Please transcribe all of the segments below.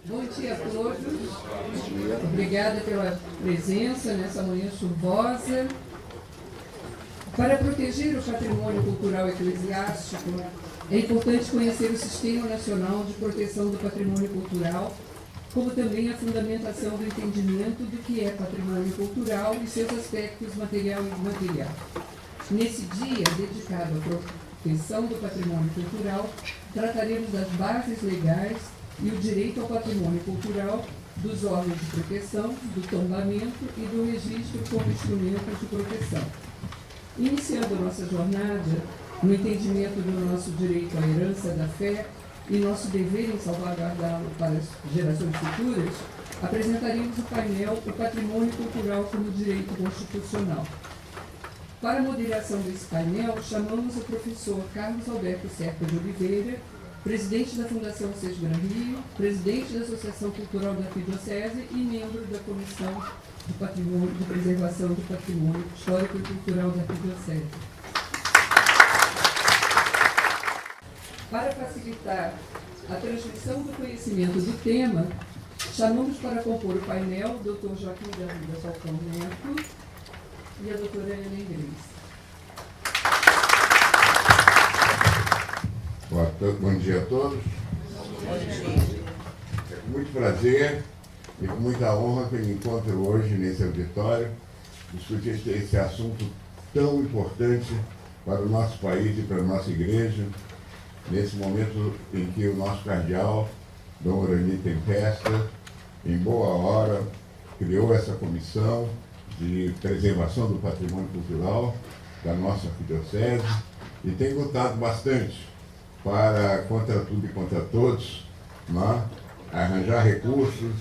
Bom dia a todos. Obrigada pela presença nessa manhã chuvosa. Para proteger o patrimônio cultural eclesiástico, é importante conhecer o Sistema Nacional de Proteção do Patrimônio Cultural, como também a fundamentação do entendimento do que é patrimônio cultural e seus aspectos material e imaterial. Nesse dia, dedicado à proteção do patrimônio cultural, trataremos das bases legais e o direito ao patrimônio cultural, dos órgãos de proteção, do tombamento e do registro como instrumentos de proteção. Iniciando nossa jornada no entendimento do nosso direito à herança da fé e nosso dever em salvaguardá-lo para as gerações futuras, apresentaremos o painel O Patrimônio Cultural como Direito Constitucional. Para a moderação desse painel, chamamos o professor Carlos Alberto Serpa de Oliveira, presidente da Fundação Sesc Gran Rio, presidente da Associação Cultural da Arquidiocese e membro da Comissão do Patrimônio, de Preservação do Patrimônio Histórico e Cultural da Arquidiocese. Para facilitar a transmissão do conhecimento do tema, chamamos para compor o painel o Dr. Joaquim da Vida Falcão Neto e a doutora Helena Grace. Bom dia a todos. É com muito prazer e com muita honra que eu me encontro hoje nesse auditório, discutir esse assunto tão importante para o nosso país e para a nossa igreja, nesse momento em que o nosso cardeal, Dom Orani Tempesta, em boa hora, criou essa comissão de preservação do patrimônio cultural da nossa arquidiocese e tem lutado bastante para, contra tudo e contra todos, arranjar recursos,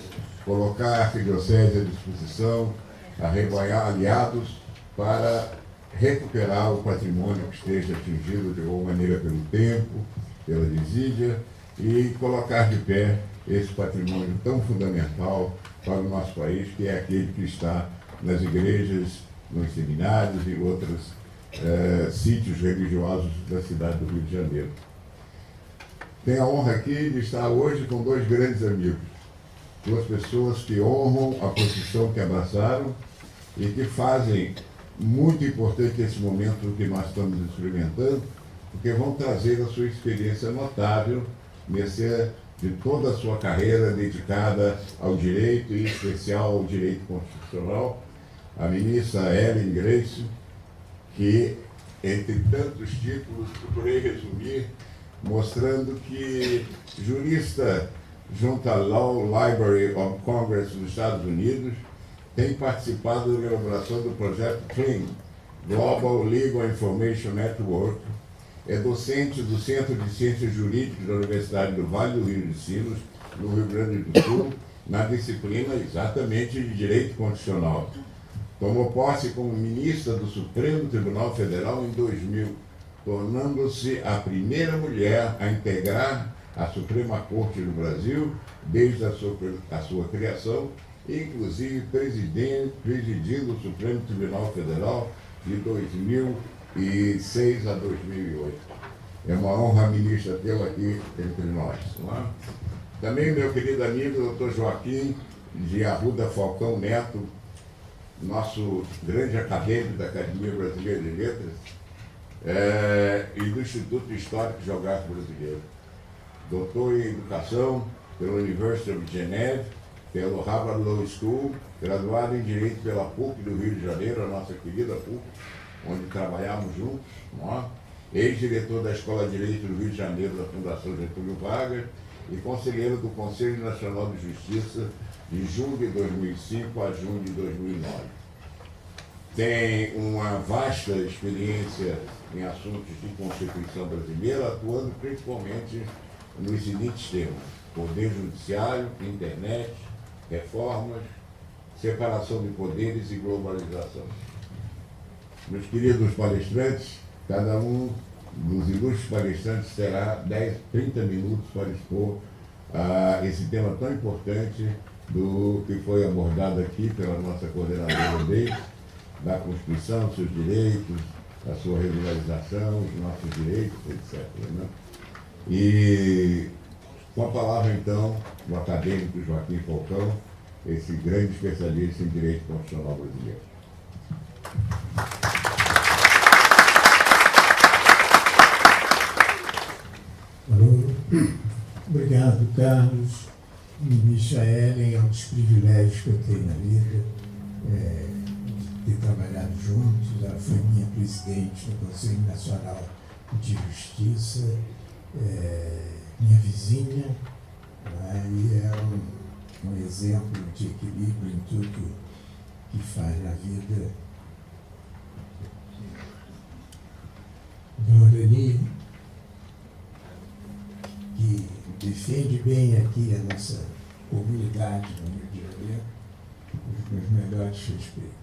colocar a arquidiocese à disposição, arrebanhar aliados para recuperar o patrimônio que esteja atingido de alguma maneira pelo tempo, pela desídia, e colocar de pé esse patrimônio tão fundamental para o nosso país, que é aquele que está nas igrejas, nos seminários e outros sítios religiosos da cidade do Rio de Janeiro. Tenho a honra aqui de estar hoje com dois grandes amigos, duas pessoas que honram a profissão que abraçaram e que fazem muito importante esse momento que nós estamos experimentando, porque vão trazer a sua experiência notável, mercê de toda a sua carreira dedicada ao direito, e em especial ao direito constitucional, a ministra Ellen Grace, que, entre tantos títulos, procurei resumir, mostrando que jurista junto à Law Library of Congress dos Estados Unidos, tem participado da elaboração do projeto CLIN, Global Legal Information Network, é docente do Centro de Ciências Jurídicas da Universidade do Vale do Rio dos Sinos, no Rio Grande do Sul, na disciplina exatamente de Direito Constitucional. Tomou posse como ministra do Supremo Tribunal Federal em 2000, tornando-se a primeira mulher a integrar a Suprema Corte do Brasil desde a sua criação, inclusive presidindo o Supremo Tribunal Federal de 2006 a 2008. É uma honra, ministra, tê-la aqui entre nós. Não é? Também meu querido amigo, Dr. Joaquim de Arruda Falcão Neto, nosso grande acadêmico da Academia Brasileira de Letras, e do Instituto Histórico e Geográfico Brasileiro. Doutor em Educação pela University of Geneva, pelo Harvard Law School, graduado em Direito pela PUC do Rio de Janeiro, a nossa querida PUC, onde trabalhamos juntos, ex-diretor da Escola de Direito do Rio de Janeiro da Fundação Getúlio Vargas e conselheiro do Conselho Nacional de Justiça de junho de 2005 a junho de 2009. Tem uma vasta experiência em assuntos de Constituição brasileira, atuando principalmente nos seguintes temas: poder judiciário, internet, reformas, separação de poderes e globalização. Meus queridos palestrantes, cada um dos ilustres palestrantes terá 30 minutos para expor esse tema tão importante do que foi abordado aqui pela nossa coordenadora da Constituição, seus direitos, a sua regularização, os nossos direitos, etc. E Com a palavra, então, o acadêmico Joaquim Falcão, esse grande especialista em direito constitucional brasileiro. Alô. Obrigado, Carlos. Ministra Ellen, é um dos privilégios que eu tenho na vida, de ter trabalhado juntos. Ela foi minha presidente no Conselho Nacional de Justiça, minha vizinha, e é um exemplo de equilíbrio em tudo que faz na vida. Dorani, que defende bem aqui a nossa comunidade no Rio de Janeiro, os meus melhores respeitos.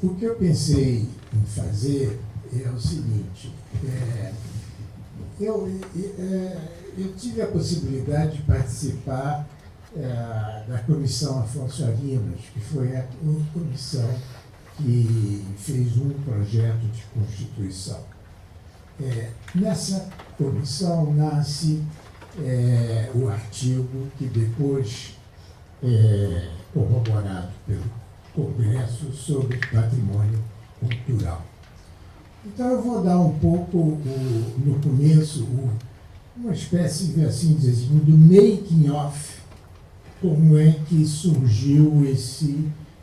O que eu pensei em fazer é o seguinte: eu tive a possibilidade de participar da Comissão Afonso Arinos, que foi a comissão que fez um projeto de Constituição. Nessa comissão nasce o artigo que depois corroborado pelo Congresso sobre patrimônio cultural. Então eu vou dar um pouco, no começo, uma espécie, assim dizer, do making of, como é que surgiu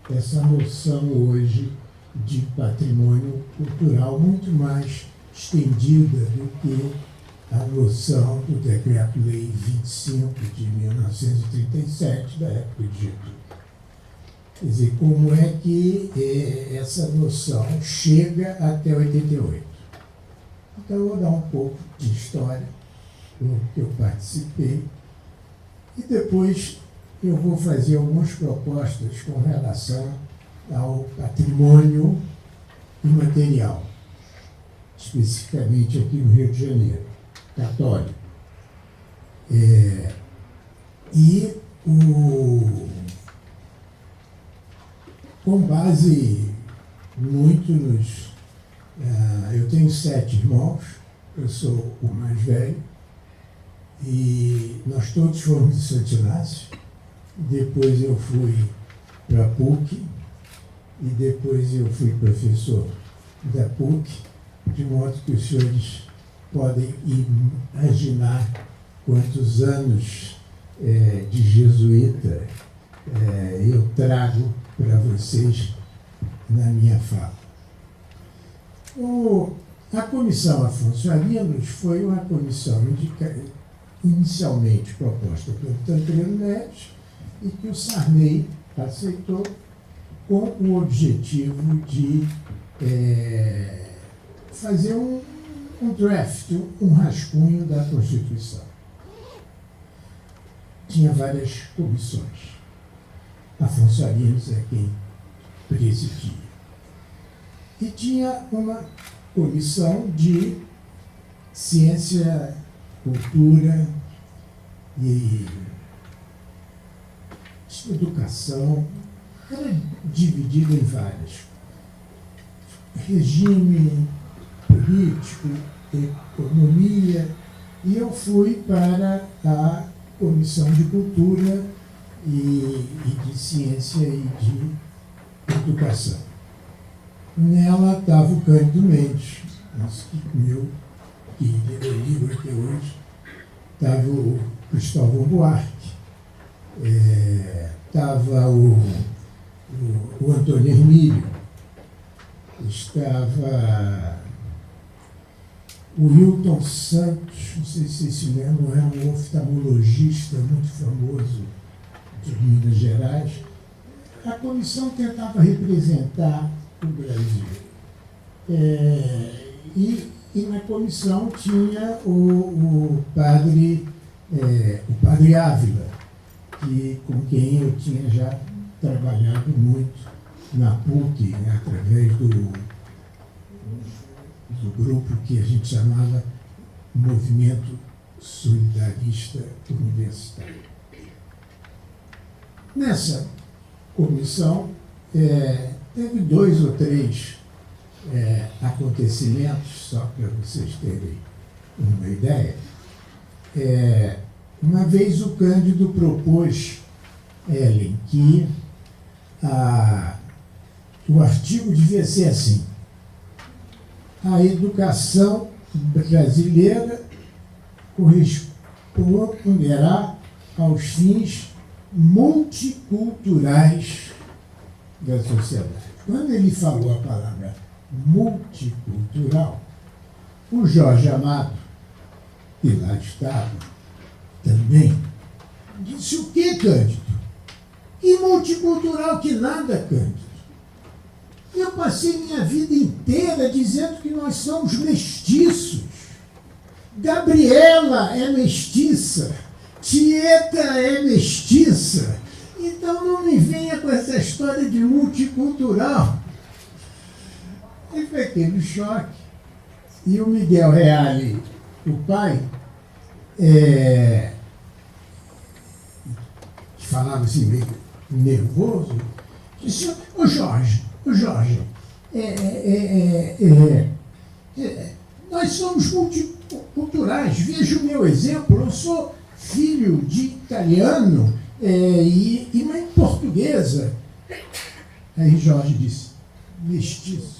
essa noção hoje de patrimônio cultural, muito mais estendida do que a noção do Decreto-Lei 25 de 1937, da época de Getúlio. Quer dizer, como é que essa noção chega até 88. Então, eu vou dar um pouco de história do que eu participei e depois eu vou fazer algumas propostas com relação ao patrimônio imaterial, especificamente aqui no Rio de Janeiro, católico. Com base muito nos... eu tenho 7 irmãos, eu sou o mais velho, e nós todos fomos de Santo Inácio. Depois eu fui para a PUC, e depois eu fui professor da PUC, de modo que os senhores podem imaginar quantos anos de jesuíta eu trago para vocês na minha fala. A Comissão Afonso Arinos foi uma comissão inicialmente proposta pelo Tancredo Neves e que o Sarney aceitou com o objetivo de fazer um draft, um rascunho da Constituição. Tinha várias comissões. Afonso Arinos é quem presidia. E tinha uma comissão de ciência, cultura e educação. Era dividida em várias. Regime político, economia, e eu fui para a Comissão de Cultura e de Ciência e de Educação. Nela estava o Cândido Mendes, meu querido amigo até hoje, estava o Cristóvão Buarque, estava o Antônio Hermílio, estava o Hilton Santos, não sei se vocês se lembram, é um oftalmologista muito famoso de Minas Gerais. A comissão tentava representar o Brasil. E na comissão tinha o padre Ávila, com quem eu tinha já trabalhado muito na PUC, através do grupo que a gente chamava Movimento Solidarista Universitário. Nessa comissão, teve 2 ou 3 acontecimentos, só para vocês terem uma ideia. Uma vez o Cândido propôs, Ellen, que o artigo devia ser assim: a educação brasileira corresponderá aos fins multiculturais da sociedade. Quando ele falou a palavra multicultural, o Jorge Amado, que lá estava também, disse: o que, Cândido? E multicultural que nada, Cândido. Eu passei minha vida inteira dizendo que nós somos mestiços. Gabriela é mestiça, Tieta é mestiça. Então não me venha com essa história de multicultural. E foi aquele choque. E o Miguel Reale, o pai, que falava assim meio nervoso, disse: ô Jorge, nós somos multiculturais. Veja o meu exemplo, eu sou filho de italiano e mãe portuguesa. Aí Jorge disse: mestiço.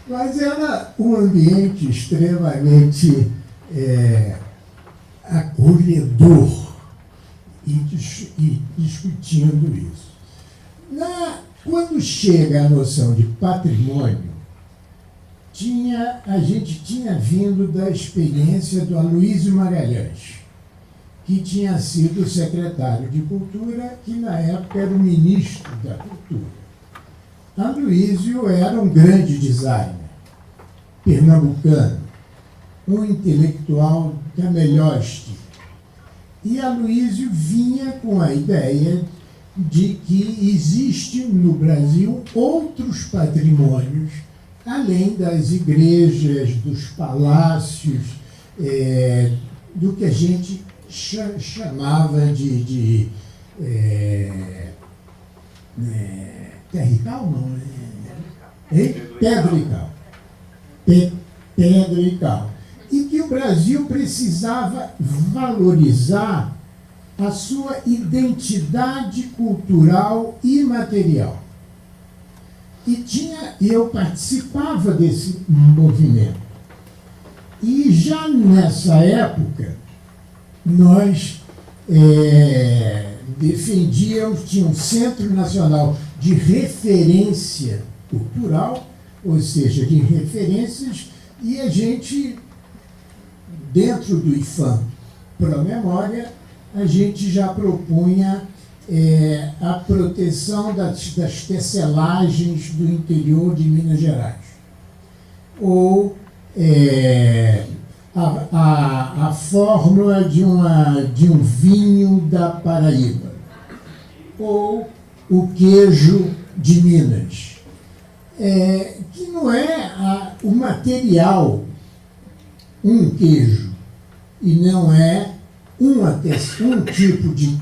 Mas era um ambiente extremamente acolhedor e discutindo isso. Quando chega a noção de patrimônio, a gente tinha vindo da experiência do Aloysio Magalhães, que tinha sido secretário de Cultura, que na época era o ministro da Cultura. Aloysio era um grande designer, pernambucano, um intelectual da melhor estilo. E Aloysio vinha com a ideia de que existe no Brasil outros patrimônios, além das igrejas, dos palácios, do que a gente chamava de terrical, não? Pedrical. Pedrical. E que o Brasil precisava valorizar a sua identidade cultural e material. E eu participava desse movimento. E já nessa época, nós defendíamos, tinha um Centro Nacional de Referência Cultural, ou seja, de referências, e a gente, dentro do IFAM Pro Memória, a gente já propunha a proteção das tecelagens do interior de Minas Gerais, ou a fórmula de um vinho da Paraíba, ou o queijo de Minas, que não é o material, um queijo, e não é um tipo de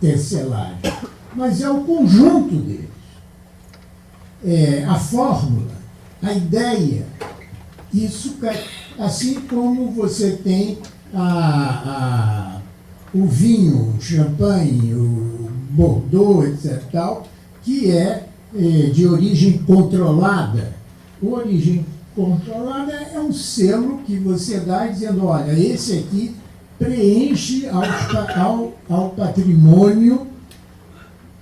tecelagem, mas é o conjunto deles. A fórmula, a ideia, isso, assim como você tem o vinho, o champanhe, o Bordeaux, etc., tal, que é de origem controlada. A origem controlada é um selo que você dá dizendo: olha, esse aqui preenche ao patrimônio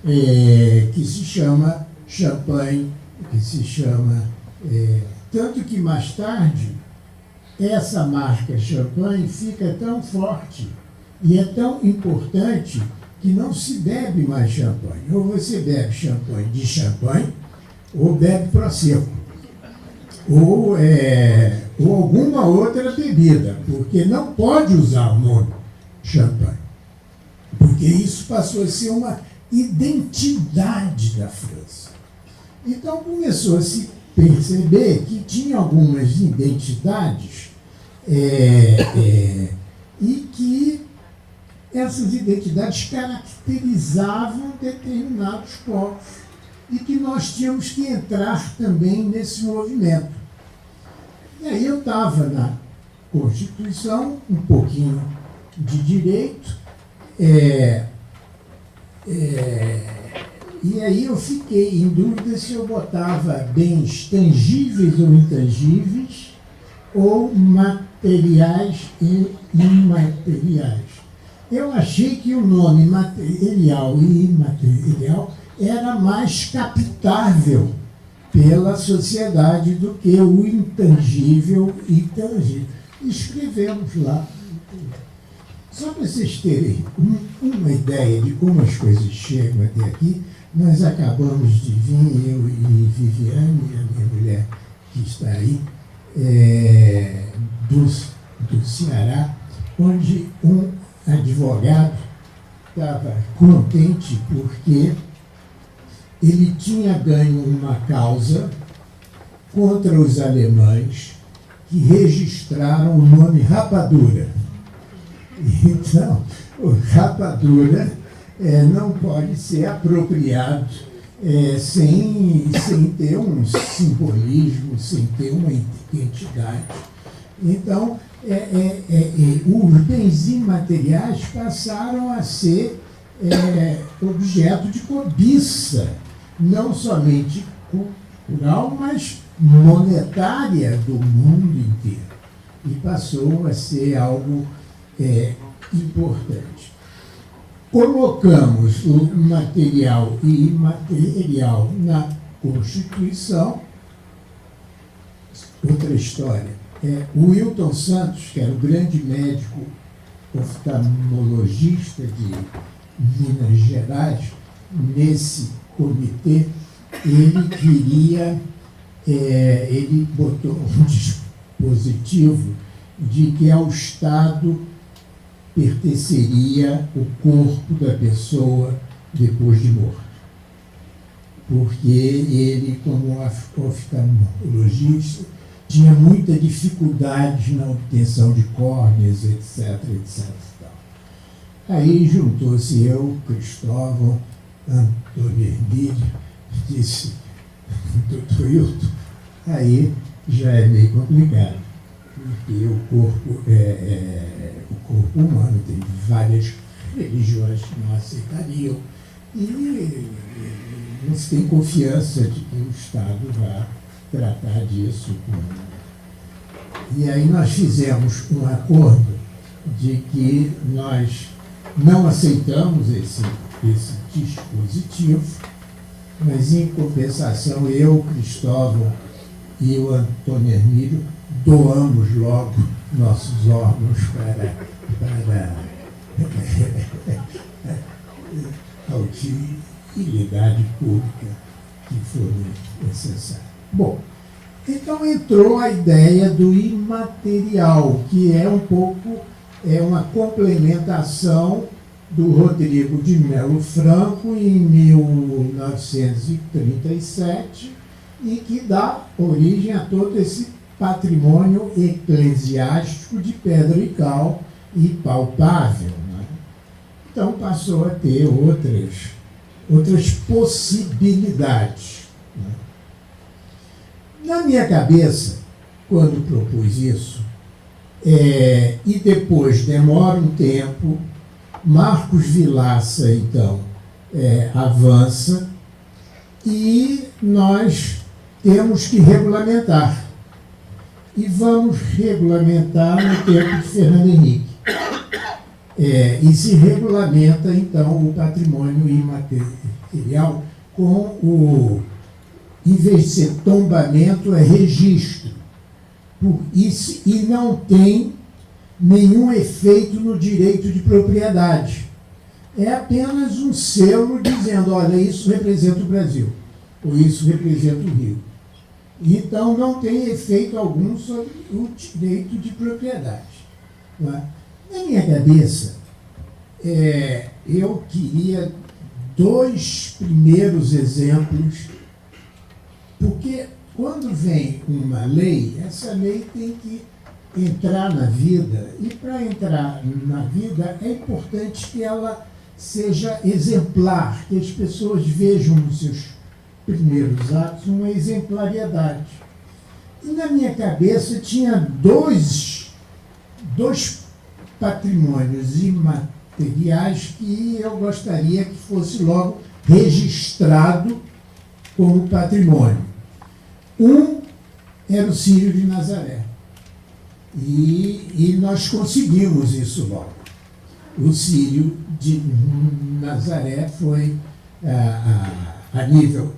que se chama champanhe, que se chama... tanto que mais tarde, essa marca champanhe fica tão forte e é tão importante que não se bebe mais champanhe. Ou você bebe champanhe de champanhe, ou bebe Prosecco, ou alguma outra bebida, porque não pode usar o nome champanhe, porque isso passou a ser uma identidade da França. Então começou a se perceber que tinha algumas identidades e que essas identidades caracterizavam determinados povos e que nós tínhamos que entrar também nesse movimento. E aí eu estava na Constituição, um pouquinho de direito, e aí eu fiquei em dúvida se eu botava bens tangíveis ou intangíveis, ou materiais e imateriais. Eu achei que o nome material e imaterial era mais captável pela sociedade do que o intangível e tangível. Escrevemos lá. Só para vocês terem uma ideia de como as coisas chegam até aqui, nós acabamos de vir, eu e Viviane, a minha mulher que está aí, do Ceará, onde um advogado estava contente porque ele tinha ganho uma causa contra os alemães que registraram o nome Rapadura. Então, o Rapadura não pode ser apropriado sem ter um simbolismo, sem ter uma identidade. Então, os bens imateriais passaram a ser objeto de cobiça, não somente cultural, mas monetária do mundo inteiro. E passou a ser algo importante. Colocamos o material e imaterial na Constituição. Outra história. O Wilton Santos, que era o grande médico oftalmologista de Minas Gerais, nesse comitê, ele botou um dispositivo de que ao Estado pertenceria o corpo da pessoa depois de morto. Porque ele, como oftalmologista, tinha muita dificuldade na obtenção de córneas, etc. Aí juntou-se eu, Cristóvão, Antônio Hermílio, disse, doutor Hilton, aí já é meio complicado, porque o corpo humano tem várias religiões que não aceitariam, e não se tem confiança de que o Estado vá tratar disso. E aí nós fizemos um acordo de que nós não aceitamos esse dispositivo, mas em compensação eu, Cristóvão e o Antônio Hermílio doamos logo nossos órgãos para a utilidade pública que for necessária. Bom, então entrou a ideia do imaterial, que é um pouco uma complementação do Rodrigo de Melo Franco em 1937 e que dá origem a todo esse patrimônio eclesiástico de pedra e cal e palpável, né? Então passou a ter outras possibilidades, né? Na minha cabeça, quando propus isso, e depois demora um tempo, Marcos Vilaça, então, avança e nós temos que regulamentar. E vamos regulamentar no tempo de Fernando Henrique. E se regulamenta, então, o patrimônio imaterial com em vez de ser tombamento, é registro. E não tem nenhum efeito no direito de propriedade. É apenas um selo dizendo, olha, isso representa o Brasil, ou isso representa o Rio. Então, não tem efeito algum sobre o direito de propriedade. Não é? Na minha cabeça, eu queria 2 primeiros exemplos, porque quando vem uma lei, essa lei tem que entrar na vida, e para entrar na vida é importante que ela seja exemplar, que as pessoas vejam nos seus primeiros atos uma exemplariedade. E na minha cabeça tinha dois patrimônios imateriais que eu gostaria que fosse logo registrado como patrimônio. Um era o Círio de Nazaré. E nós conseguimos isso logo. O Círio de Nazaré foi a nível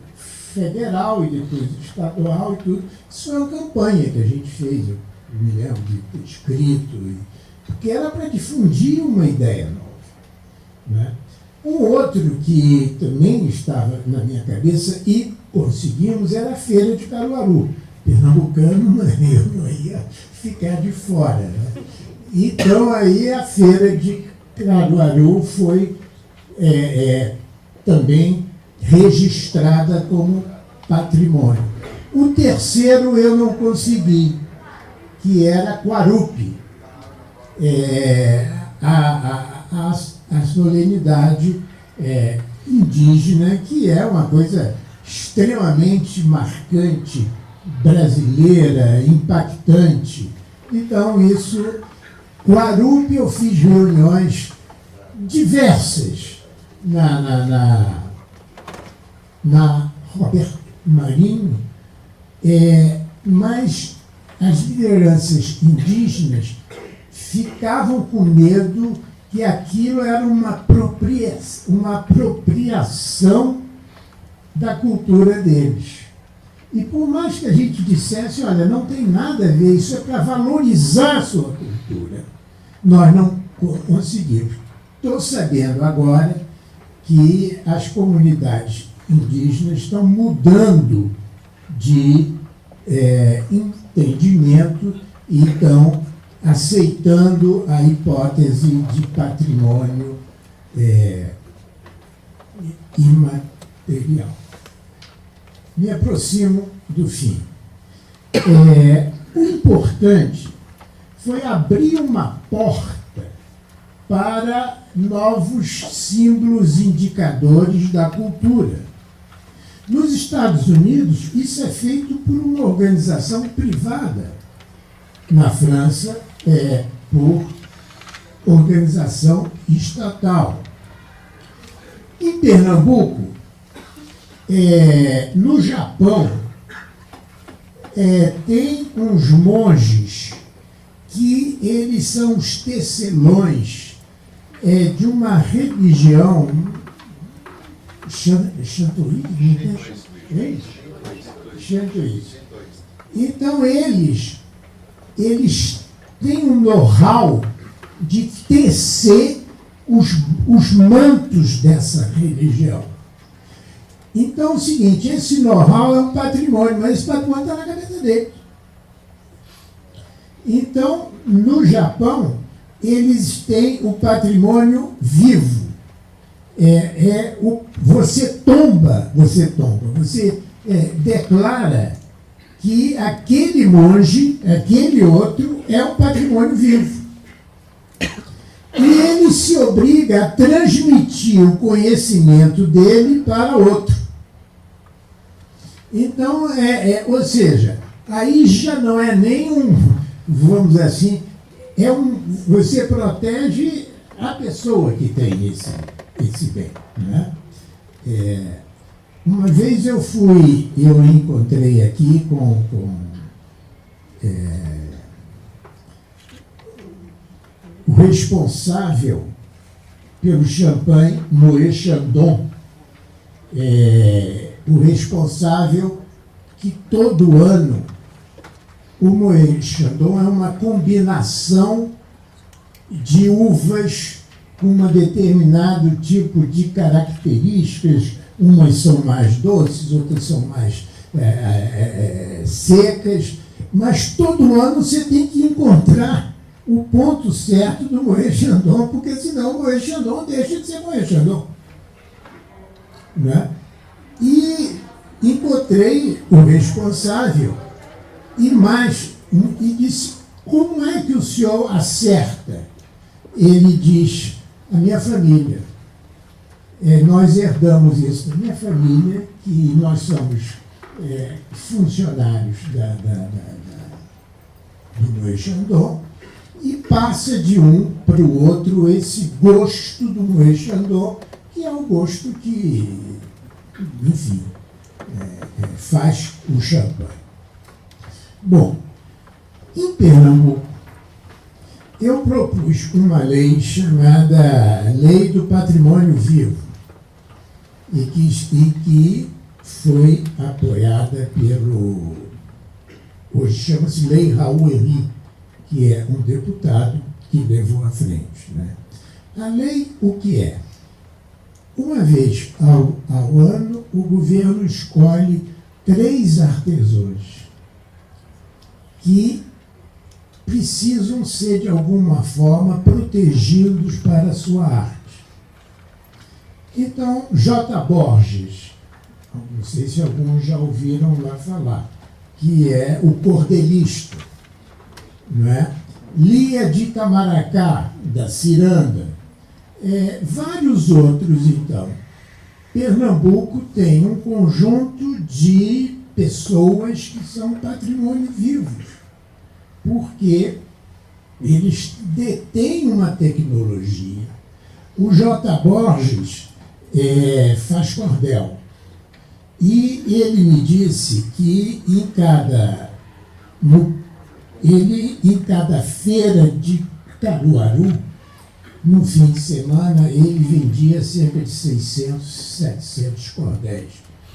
federal e depois estadual e tudo. Isso foi uma campanha que a gente fez, eu me lembro de ter escrito, porque era para difundir uma ideia nova. Né? Um outro que também estava na minha cabeça e conseguimos era a Feira de Caruaru. Pernambucano, eu não ia ficar de fora. Né? Então, aí a Feira de Caruaru foi também registrada como patrimônio. O terceiro eu não consegui, que era Quarupi, a solenidade indígena, que é uma coisa extremamente marcante, brasileira, impactante. Então, isso, Quarupi, eu fiz reuniões diversas na Roberto Marinho, mas as lideranças indígenas ficavam com medo que aquilo era uma apropriação da cultura deles. E por mais que a gente dissesse, olha, não tem nada a ver, isso é para valorizar a sua cultura, nós não conseguimos. Estou sabendo agora que as comunidades indígenas estão mudando de entendimento e estão aceitando a hipótese de patrimônio imaterial. Me aproximo do fim. O importante foi abrir uma porta para novos símbolos indicadores da cultura. Nos Estados Unidos, isso é feito por uma organização privada. Na França, por organização estatal. Em Pernambuco, no Japão, tem uns monges que eles são os tecelões de uma religião Shantoísta. Então eles têm um know-how de tecer os mantos dessa religião. Então é o seguinte, esse know-how é um patrimônio, mas esse patrimônio está na cabeça dele. Então, no Japão, eles têm o patrimônio vivo. Você declara que aquele monge, aquele outro, é um patrimônio vivo. E ele se obriga a transmitir o conhecimento dele para outro. Então, ou seja, aí já não é nem vamos dizer assim, você protege a pessoa que tem esse bem. Né? Uma vez eu encontrei aqui com o responsável pelo champanhe Moët Chandon, o responsável que todo ano o Moët Chandon é uma combinação de uvas com um determinado tipo de características, umas são mais doces, outras são mais secas, mas todo ano você tem que encontrar o ponto certo do Moët Chandon, porque senão o Moët Chandon deixa de ser Moët Chandon. Né? E encontrei o responsável e disse, como é que o senhor acerta? Ele diz, a minha família, nós herdamos isso da minha família, que nós somos funcionários do Moe-Chandon, e passa de um para o outro esse gosto do Moe-Chandon, que é o gosto que, enfim, faz o champanhe. Bom, em Pernambuco, eu propus uma lei chamada Lei do Patrimônio Vivo, e que foi apoiada pelo, hoje chama-se Lei Raul Henry, que é um deputado que levou à frente, né? A lei, o que é? Uma vez ao ano, o governo escolhe 3 artesãos que precisam ser, de alguma forma, protegidos para a sua arte. Então, J. Borges, não sei se alguns já ouviram lá falar, que é o cordelista, não é? Lia de Itamaracá, da Ciranda, vários outros, então. Pernambuco tem um conjunto de pessoas que são patrimônio vivo, porque eles detêm uma tecnologia. O J. Borges faz cordel. E ele me disse que em cada feira de Caruaru, no fim de semana, ele vendia cerca de 600, 700 cordéis,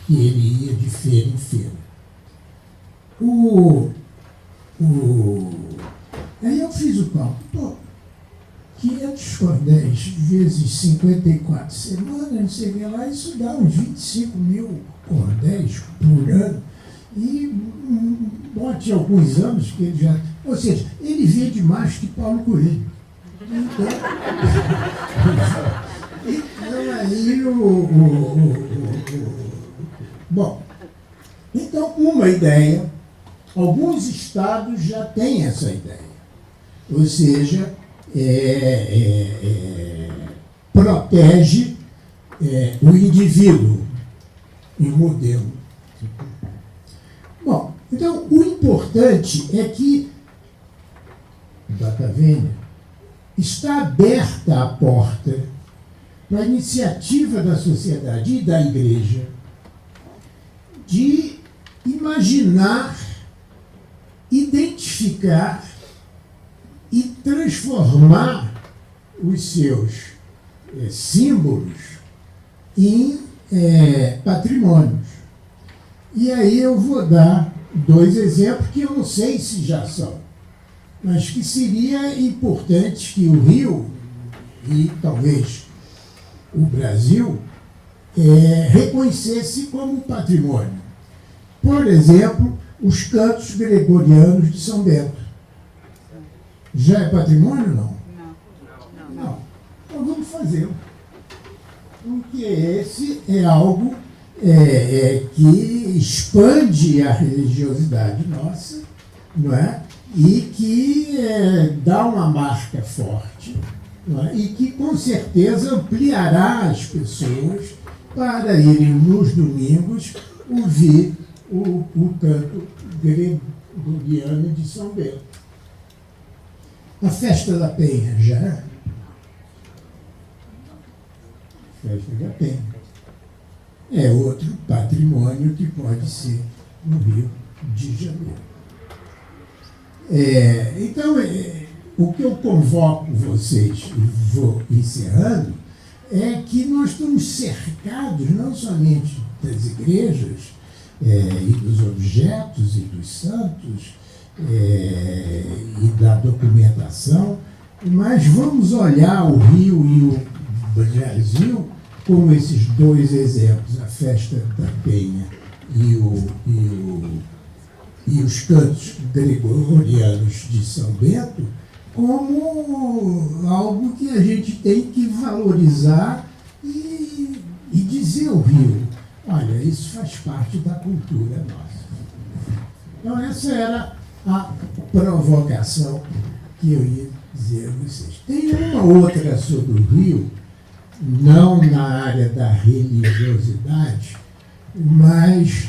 e ele ia de feira em feira. Aí eu fiz o cálculo, 500 cordéis vezes 54 semanas, não sei o que lá, isso dá uns 25 mil cordéis por ano, e bote alguns anos que ele já... Ou seja, ele vende mais que Paulo Coelho. Então aí bom, então uma ideia, alguns estados já têm essa ideia, ou seja, protege o indivíduo em modelo. Bom, então o importante é que Batavênia está aberta a porta para a iniciativa da sociedade e da igreja de imaginar, identificar e transformar os seus símbolos em patrimônios. E aí eu vou dar 2 exemplos que eu não sei se já são, mas que seria importante que o Rio e talvez o Brasil reconhecesse como patrimônio. Por exemplo, os cantos gregorianos de São Bento. Já é patrimônio ou não? Não. Então vamos fazê-lo. Porque esse é algo que expande a religiosidade nossa, não é? E que dá uma marca forte, não é? E que com certeza ampliará as pessoas para irem nos domingos ouvir o canto gregoriano de São Bento. A Festa da Penha já? Festa da Penha. É outro patrimônio que pode ser no Rio de Janeiro. Então, o que eu convoco vocês, e vou encerrando, é que nós estamos cercados não somente das igrejas e dos objetos e dos santos e da documentação, mas vamos olhar o Rio e o Brasil como esses 2 exemplos, a Festa da Penha e os cantos gregorianos de São Bento, como algo que a gente tem que valorizar e dizer ao Rio, olha, isso faz parte da cultura nossa. Então essa era a provocação que eu ia dizer a vocês. Tem uma outra sobre o Rio, não na área da religiosidade, mas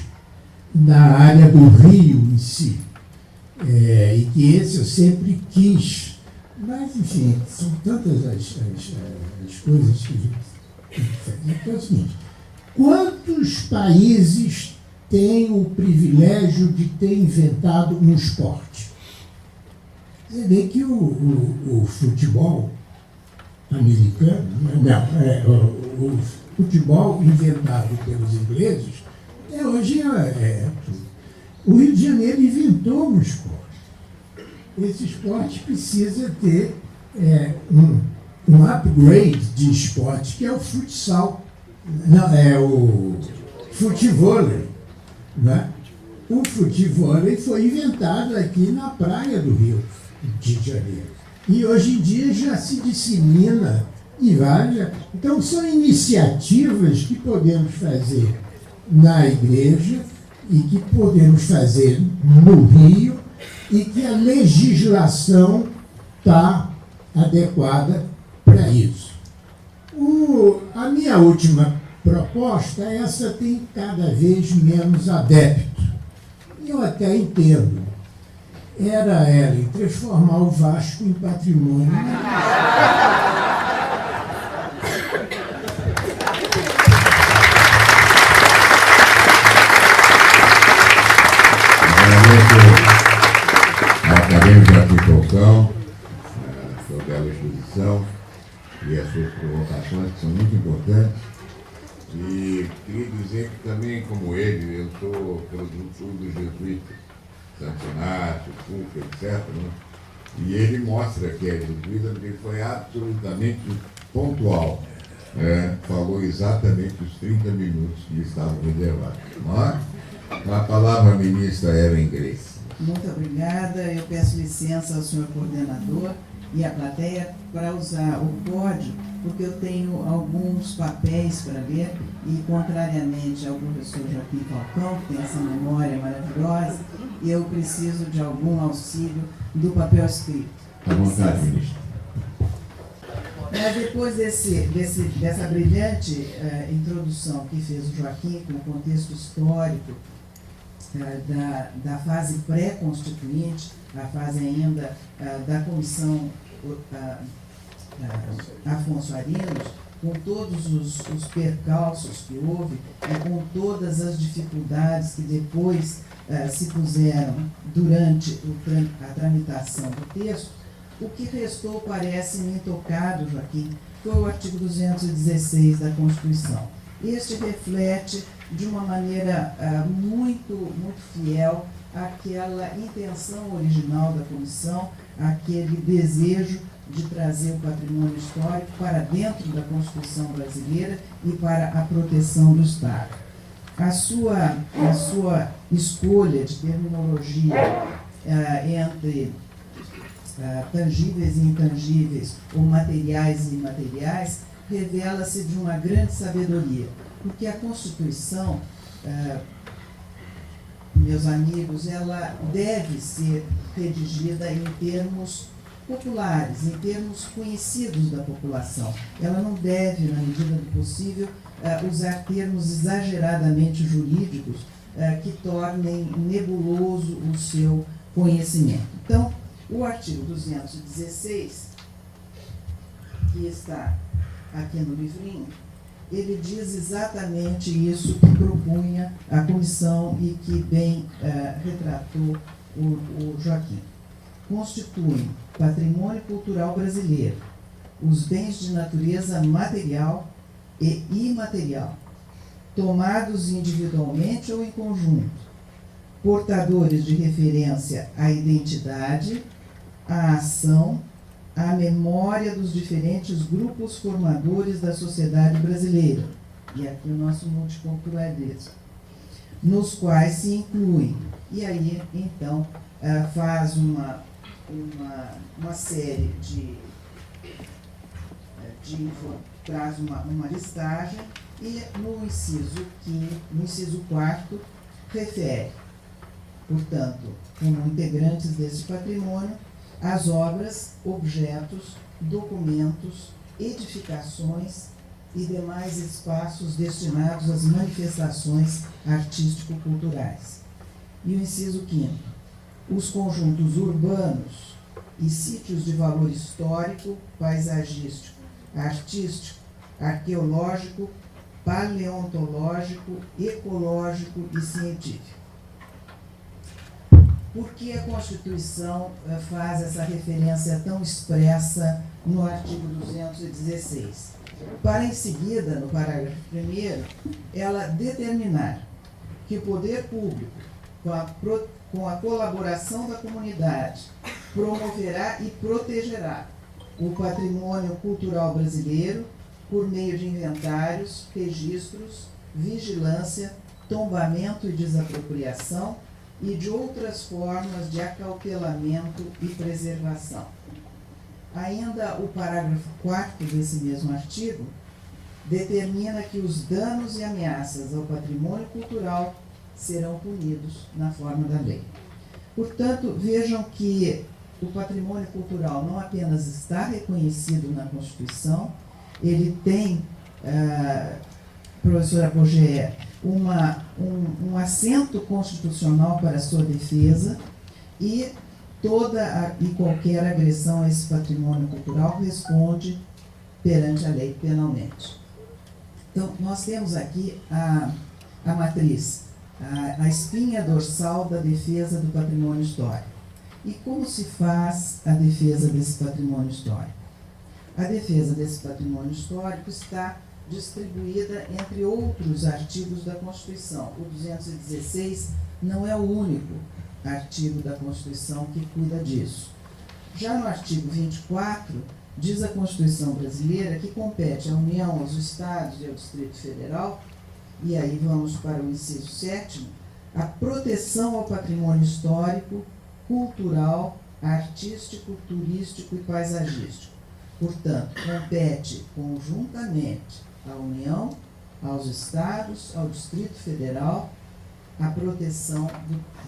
na área do Rio em si. E que esse eu sempre quis. Mas, enfim, são tantas as coisas que a gente faz. Então é o seguinte: quantos países têm o privilégio de ter inventado um esporte? Você vê que o futebol americano, o futebol inventado pelos ingleses, até hoje o Rio de Janeiro inventou um esporte. Esse esporte precisa ter um upgrade de esporte, que é o futsal. Não, é o futevôlei. Né? O futevôlei foi inventado aqui na praia do Rio de Janeiro. E hoje em dia já se dissemina em várias. Então, são iniciativas que podemos fazer na igreja e que podemos fazer no Rio e que a legislação está adequada para isso. A minha última proposta, essa tem cada vez menos adeptos. E eu até entendo. Era ela transformar o Vasco em patrimônio. Acadêmico Joaquim Falcão, sua bela exposição e as suas provocações, que são muito importantes. E queria dizer que também, como ele, eu sou pelo grupo dos jesuítas, Santo Inácio, Cuca, etc. Né? E ele mostra que é jesuíta, porque ele foi absolutamente pontual. Falou exatamente os 30 minutos que lhe estavam reservados. A palavra à ministra Ellen Grace. Muito obrigada. Eu peço licença ao senhor coordenador e à plateia para usar o código, porque eu tenho alguns papéis para ler e, contrariamente ao professor Joaquim Falcão, que tem essa memória maravilhosa, eu preciso de algum auxílio do papel escrito. À vontade, ministra. Mas depois dessa brilhante introdução que fez o Joaquim, com o contexto histórico da fase pré-constituinte, a fase ainda da comissão Afonso Arinos, com todos os percalços que houve e com todas as dificuldades que depois se puseram durante a tramitação do texto, o que restou, parece-me intocado, Joaquim, foi o artigo 216 da Constituição. Este reflete de uma maneira muito, muito fiel aquela intenção original da comissão, aquele desejo de trazer o patrimônio histórico para dentro da Constituição brasileira e para a proteção do Estado. A sua escolha de terminologia entre tangíveis e intangíveis, ou materiais e imateriais, revela-se de uma grande sabedoria, porque a Constituição, meus amigos, ela deve ser redigida em termos populares, em termos conhecidos da população. Ela não deve, na medida do possível, usar termos exageradamente jurídicos que tornem nebuloso o seu conhecimento. Então, o artigo 216, que está aqui no livrinho, ele diz exatamente isso que propunha a comissão e que bem retratou o Joaquim. Constituem patrimônio cultural brasileiro os bens de natureza material e imaterial, tomados individualmente ou em conjunto, portadores de referência à identidade, à ação, à memória dos diferentes grupos formadores da sociedade brasileira, e aqui o nosso multiculturalismo, nos quais se incluem. E aí, então, faz uma série traz uma listagem e no inciso 4º refere, portanto, como integrantes desse patrimônio, as obras, objetos, documentos, edificações e demais espaços destinados às manifestações artístico-culturais. E o inciso 5º, os conjuntos urbanos e sítios de valor histórico, paisagístico, artístico, arqueológico, paleontológico, ecológico e científico. Por que a Constituição faz essa referência tão expressa no artigo 216? Para, em seguida, no parágrafo 1º, ela determinar que o poder público, com a colaboração da comunidade, promoverá e protegerá o patrimônio cultural brasileiro por meio de inventários, registros, vigilância, tombamento e desapropriação e de outras formas de acautelamento e preservação. Ainda o parágrafo 4º desse mesmo artigo determina que os danos e ameaças ao patrimônio cultural serão punidos na forma da lei. Portanto, vejam que o patrimônio cultural não apenas está reconhecido na Constituição, ele tem, professora Pogé, um assento constitucional para a sua defesa e toda e qualquer agressão a esse patrimônio cultural responde perante a lei penalmente. Então, nós temos aqui a matriz, a espinha dorsal da defesa do patrimônio histórico. E como se faz a defesa desse patrimônio histórico? A defesa desse patrimônio histórico está distribuída entre outros artigos da Constituição. O 216 não é o único artigo da Constituição que cuida disso. Já no artigo 24, diz a Constituição brasileira que compete à União, aos Estados e ao Distrito Federal, e aí vamos para o inciso 7º, a proteção ao patrimônio histórico, cultural, artístico, turístico e paisagístico. Portanto, compete conjuntamente à União, aos Estados, ao Distrito Federal, a proteção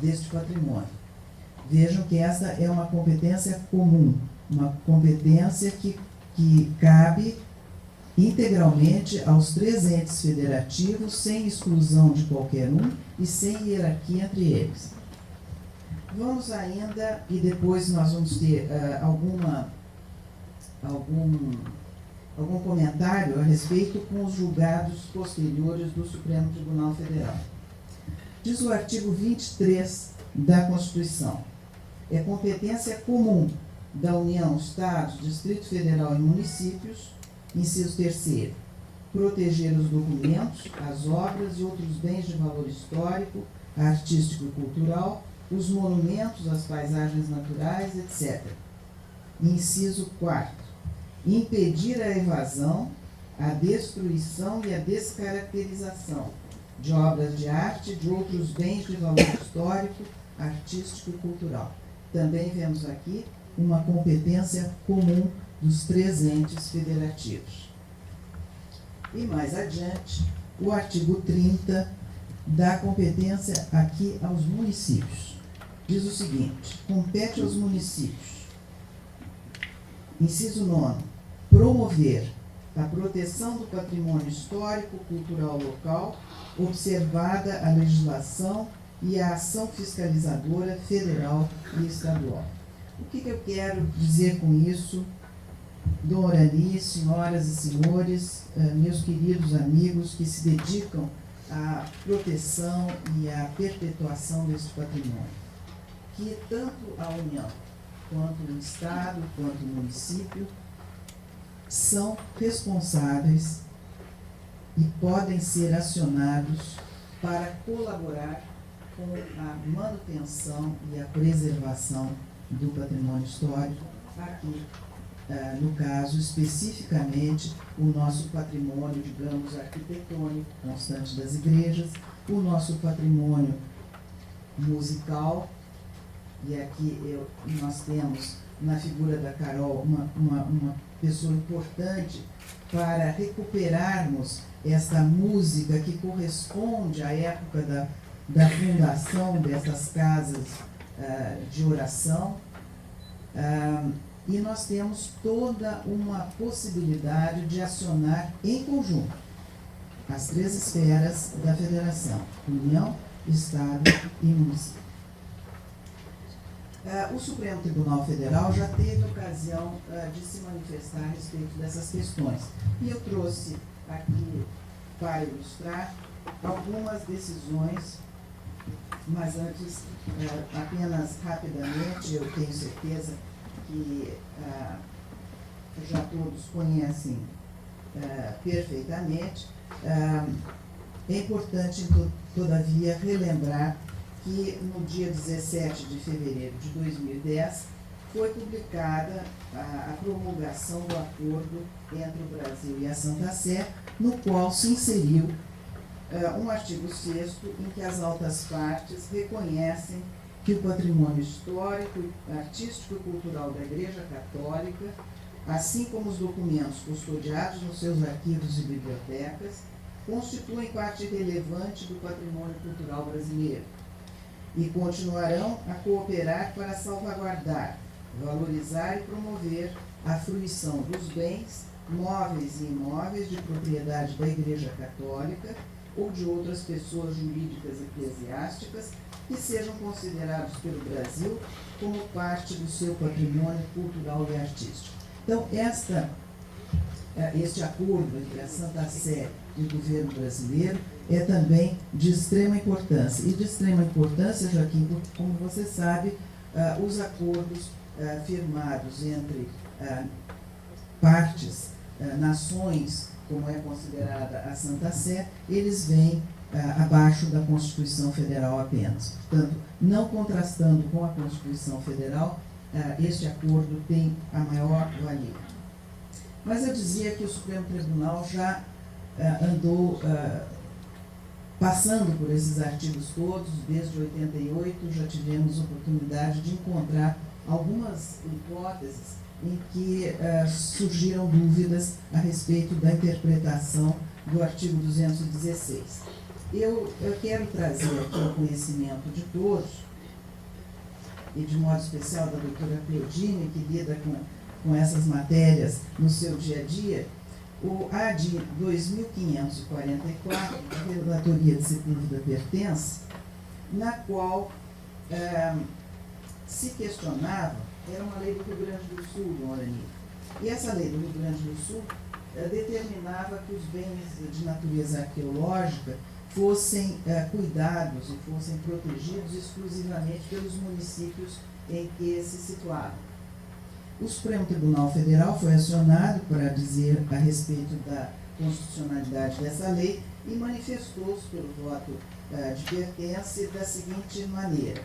deste patrimônio. Vejam que essa é uma competência comum, uma competência que cabe integralmente aos 3 entes federativos, sem exclusão de qualquer um e sem hierarquia entre eles. Vamos ainda, e depois nós vamos ter algum comentário a respeito com os julgados posteriores do Supremo Tribunal Federal. Diz o artigo 23 da Constituição: é competência comum da União, Estados, Distrito Federal e municípios, inciso 3º, proteger os documentos, as obras e outros bens de valor histórico, artístico e cultural, os monumentos, as paisagens naturais, etc. Inciso 4º, impedir a evasão, a destruição e a descaracterização de obras de arte e de outros bens de valor histórico, artístico e cultural. Também vemos aqui uma competência comum dos 3 entes federativos. E mais adiante, o artigo 30 dá competência aqui aos municípios. Diz o seguinte: compete aos municípios, inciso 9º, promover a proteção do patrimônio histórico cultural local, observada a legislação e a ação fiscalizadora federal e estadual. O que eu quero dizer com isso, Dona Orani, senhoras e senhores, meus queridos amigos que se dedicam à proteção e à perpetuação desse patrimônio? Que tanto a União, quanto o Estado, quanto o município, são responsáveis e podem ser acionados para colaborar com a manutenção e a preservação do patrimônio histórico, aqui, no caso, especificamente, o nosso patrimônio, digamos, arquitetônico, constante das igrejas, o nosso patrimônio musical, e aqui nós temos na figura da Carol uma pessoa importante para recuperarmos essa música que corresponde à época da fundação dessas casas de oração. E nós temos toda uma possibilidade de acionar em conjunto as 3 esferas da Federação: União, Estado e município. O Supremo Tribunal Federal já teve ocasião de se manifestar a respeito dessas questões. E eu trouxe aqui, para ilustrar, algumas decisões, mas antes, apenas rapidamente, eu tenho certeza que já todos conhecem perfeitamente. É importante, todavia, relembrar que no dia 17 de fevereiro de 2010 foi publicada a promulgação do acordo entre o Brasil e a Santa Sé, no qual se inseriu um artigo 6º em que as altas partes reconhecem que o patrimônio histórico, artístico e cultural da Igreja Católica, assim como os documentos custodiados nos seus arquivos e bibliotecas, constituem parte relevante do patrimônio cultural brasileiro e continuarão a cooperar para salvaguardar, valorizar e promover a fruição dos bens, móveis e imóveis de propriedade da Igreja Católica ou de outras pessoas jurídicas eclesiásticas que sejam considerados pelo Brasil como parte do seu patrimônio cultural e artístico. Então, este acordo entre a Santa Sé e o governo brasileiro é também de extrema importância. E de extrema importância, Joaquim, porque, como você sabe, os acordos firmados entre partes, nações, como é considerada a Santa Sé, eles vêm abaixo da Constituição Federal apenas. Portanto, não contrastando com a Constituição Federal, este acordo tem a maior valia. Mas eu dizia que o Supremo Tribunal já andou passando por esses artigos todos, desde 88, já tivemos oportunidade de encontrar algumas hipóteses em que surgiram dúvidas a respeito da interpretação do artigo 216. Eu quero trazer aqui ao conhecimento de todos, e de modo especial da doutora Cleudine, que lida com essas matérias no seu dia a dia, o AD 2544, a Relatoria de Dívida Pertence, na qual se questionava, era uma lei do Rio Grande do Sul, dona Aranita, e essa lei do Rio Grande do Sul determinava que os bens de natureza arqueológica fossem cuidados e fossem protegidos exclusivamente pelos municípios em que se situavam. O Supremo Tribunal Federal foi acionado para dizer a respeito da constitucionalidade dessa lei e manifestou-se pelo voto de pertence da seguinte maneira: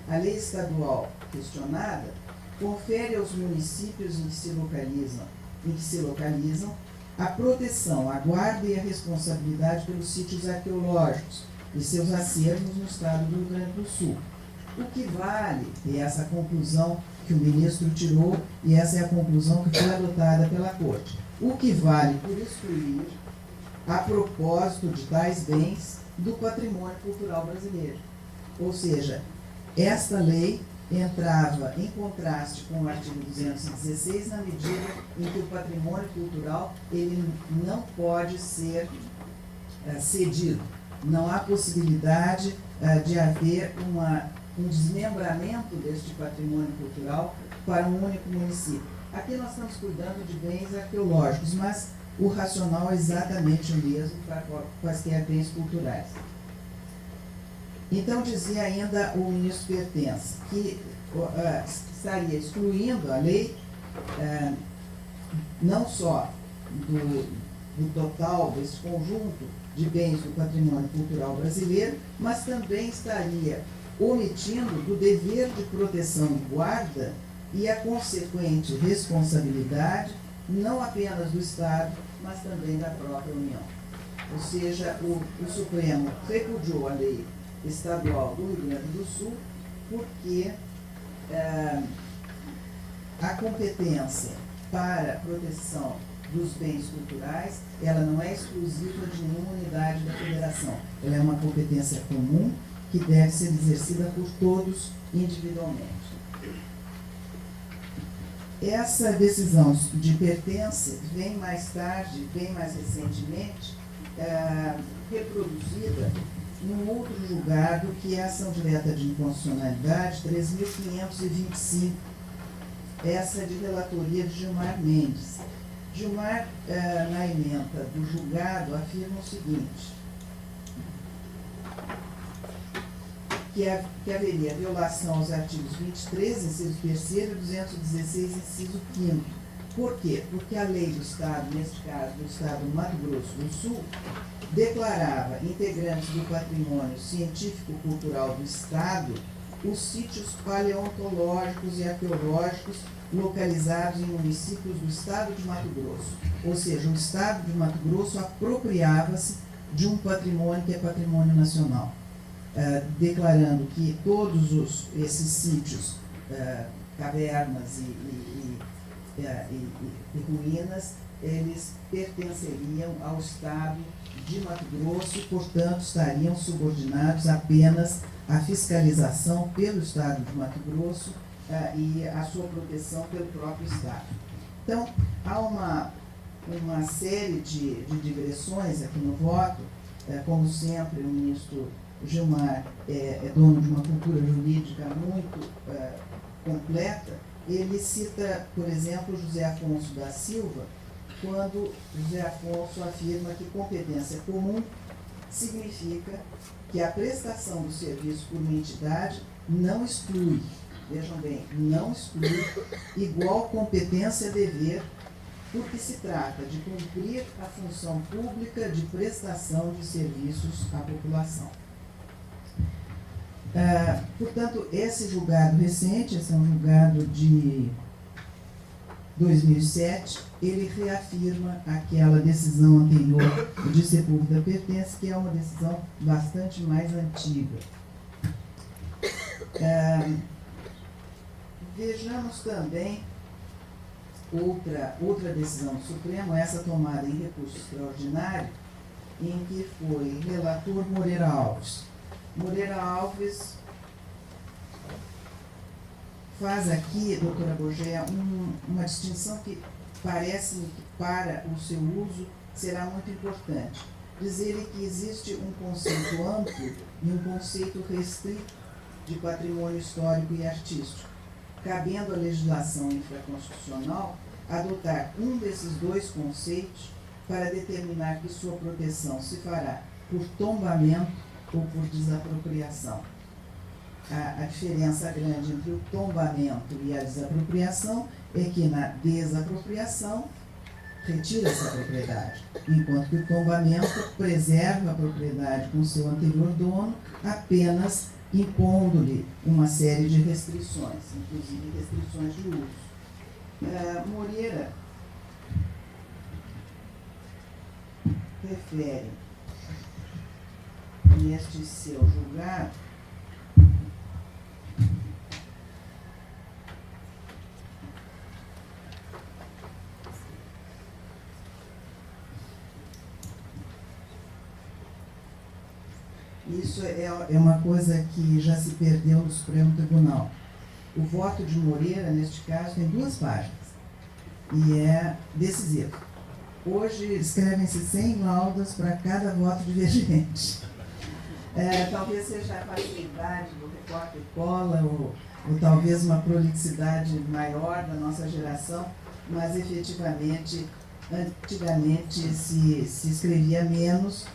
a lei estadual questionada confere aos municípios em que se localizam a proteção, a guarda e a responsabilidade pelos sítios arqueológicos e seus acervos no estado do Rio Grande do Sul. O que vale, e essa conclusão que o ministro tirou, e essa é a conclusão que foi adotada pela Corte, o que vale por excluir a propósito de tais bens do patrimônio cultural brasileiro. Ou seja, esta lei entrava em contraste com o artigo 216 na medida em que o patrimônio cultural ele não pode ser cedido. Não há possibilidade de haver um desmembramento deste patrimônio cultural para um único município. Aqui nós estamos cuidando de bens arqueológicos, mas o racional é exatamente o mesmo para quaisquer bens culturais. Então, dizia ainda o ministro Pertence que estaria excluindo a lei não só do total desse conjunto de bens do patrimônio cultural brasileiro, mas também estaria omitindo do dever de proteção e guarda e a consequente responsabilidade, não apenas do Estado, mas também da própria União. Ou seja, o Supremo repudiou a lei estadual do Rio Grande do Sul porque a competência para a proteção dos bens culturais, ela não é exclusiva de nenhuma unidade da federação. Ela é uma competência comum que deve ser exercida por todos individualmente. Essa decisão de pertence vem mais tarde, bem mais recentemente, reproduzida num outro julgado, que é a ação direta de inconstitucionalidade 3.525, essa de relatoria de Gilmar Mendes. Gilmar, na ementa do julgado, afirma o seguinte, que haveria violação aos artigos 23, inciso 3º, e 216, inciso 5º. Por quê? Porque a lei do Estado, neste caso do Estado do Mato Grosso do Sul, declarava integrantes do patrimônio científico-cultural do Estado os sítios paleontológicos e arqueológicos localizados em municípios do Estado de Mato Grosso. Ou seja, o Estado de Mato Grosso apropriava-se de um patrimônio que é patrimônio nacional, declarando que todos esses sítios, cavernas e ruínas, eles pertenceriam ao Estado de Mato Grosso e, portanto, estariam subordinados apenas à fiscalização pelo Estado de Mato Grosso e à sua proteção pelo próprio Estado. Então, há uma série de digressões aqui no voto. Como sempre, o ministro Gilmar é dono de uma cultura jurídica muito completa. Ele cita, por exemplo, José Afonso da Silva, quando José Afonso afirma que competência comum significa que a prestação do serviço por uma entidade não exclui, vejam bem, não exclui igual competência-dever, porque se trata de cumprir a função pública de prestação de serviços à população. Portanto, esse julgado recente, esse é um julgado de 2007, ele reafirma aquela decisão anterior de Sepúlveda Pertence, que é uma decisão bastante mais antiga. Vejamos também outra decisão do Supremo, essa tomada em recurso extraordinário, em que foi relator Moreira Alves. Moreira Alves faz aqui, doutora Gogea, uma distinção que parece-me que para o seu uso será muito importante. Dizer que existe um conceito amplo e um conceito restrito de patrimônio histórico e artístico, cabendo à legislação infraconstitucional adotar um desses dois conceitos para determinar que sua proteção se fará por tombamento ou por desapropriação. A diferença grande entre o tombamento e a desapropriação é que na desapropriação retira-se a propriedade, enquanto que o tombamento preserva a propriedade com seu anterior dono, apenas impondo-lhe uma série de restrições, inclusive restrições de uso. Moreira refere neste seu julgado isso é uma coisa que já se perdeu no Supremo Tribunal. O voto de Moreira, neste caso, tem 2 páginas e é decisivo. Hoje escrevem-se 100 laudas para cada voto divergente. Talvez seja a facilidade do recorte e cola, ou talvez uma prolixidade maior da nossa geração, mas efetivamente, antigamente se escrevia menos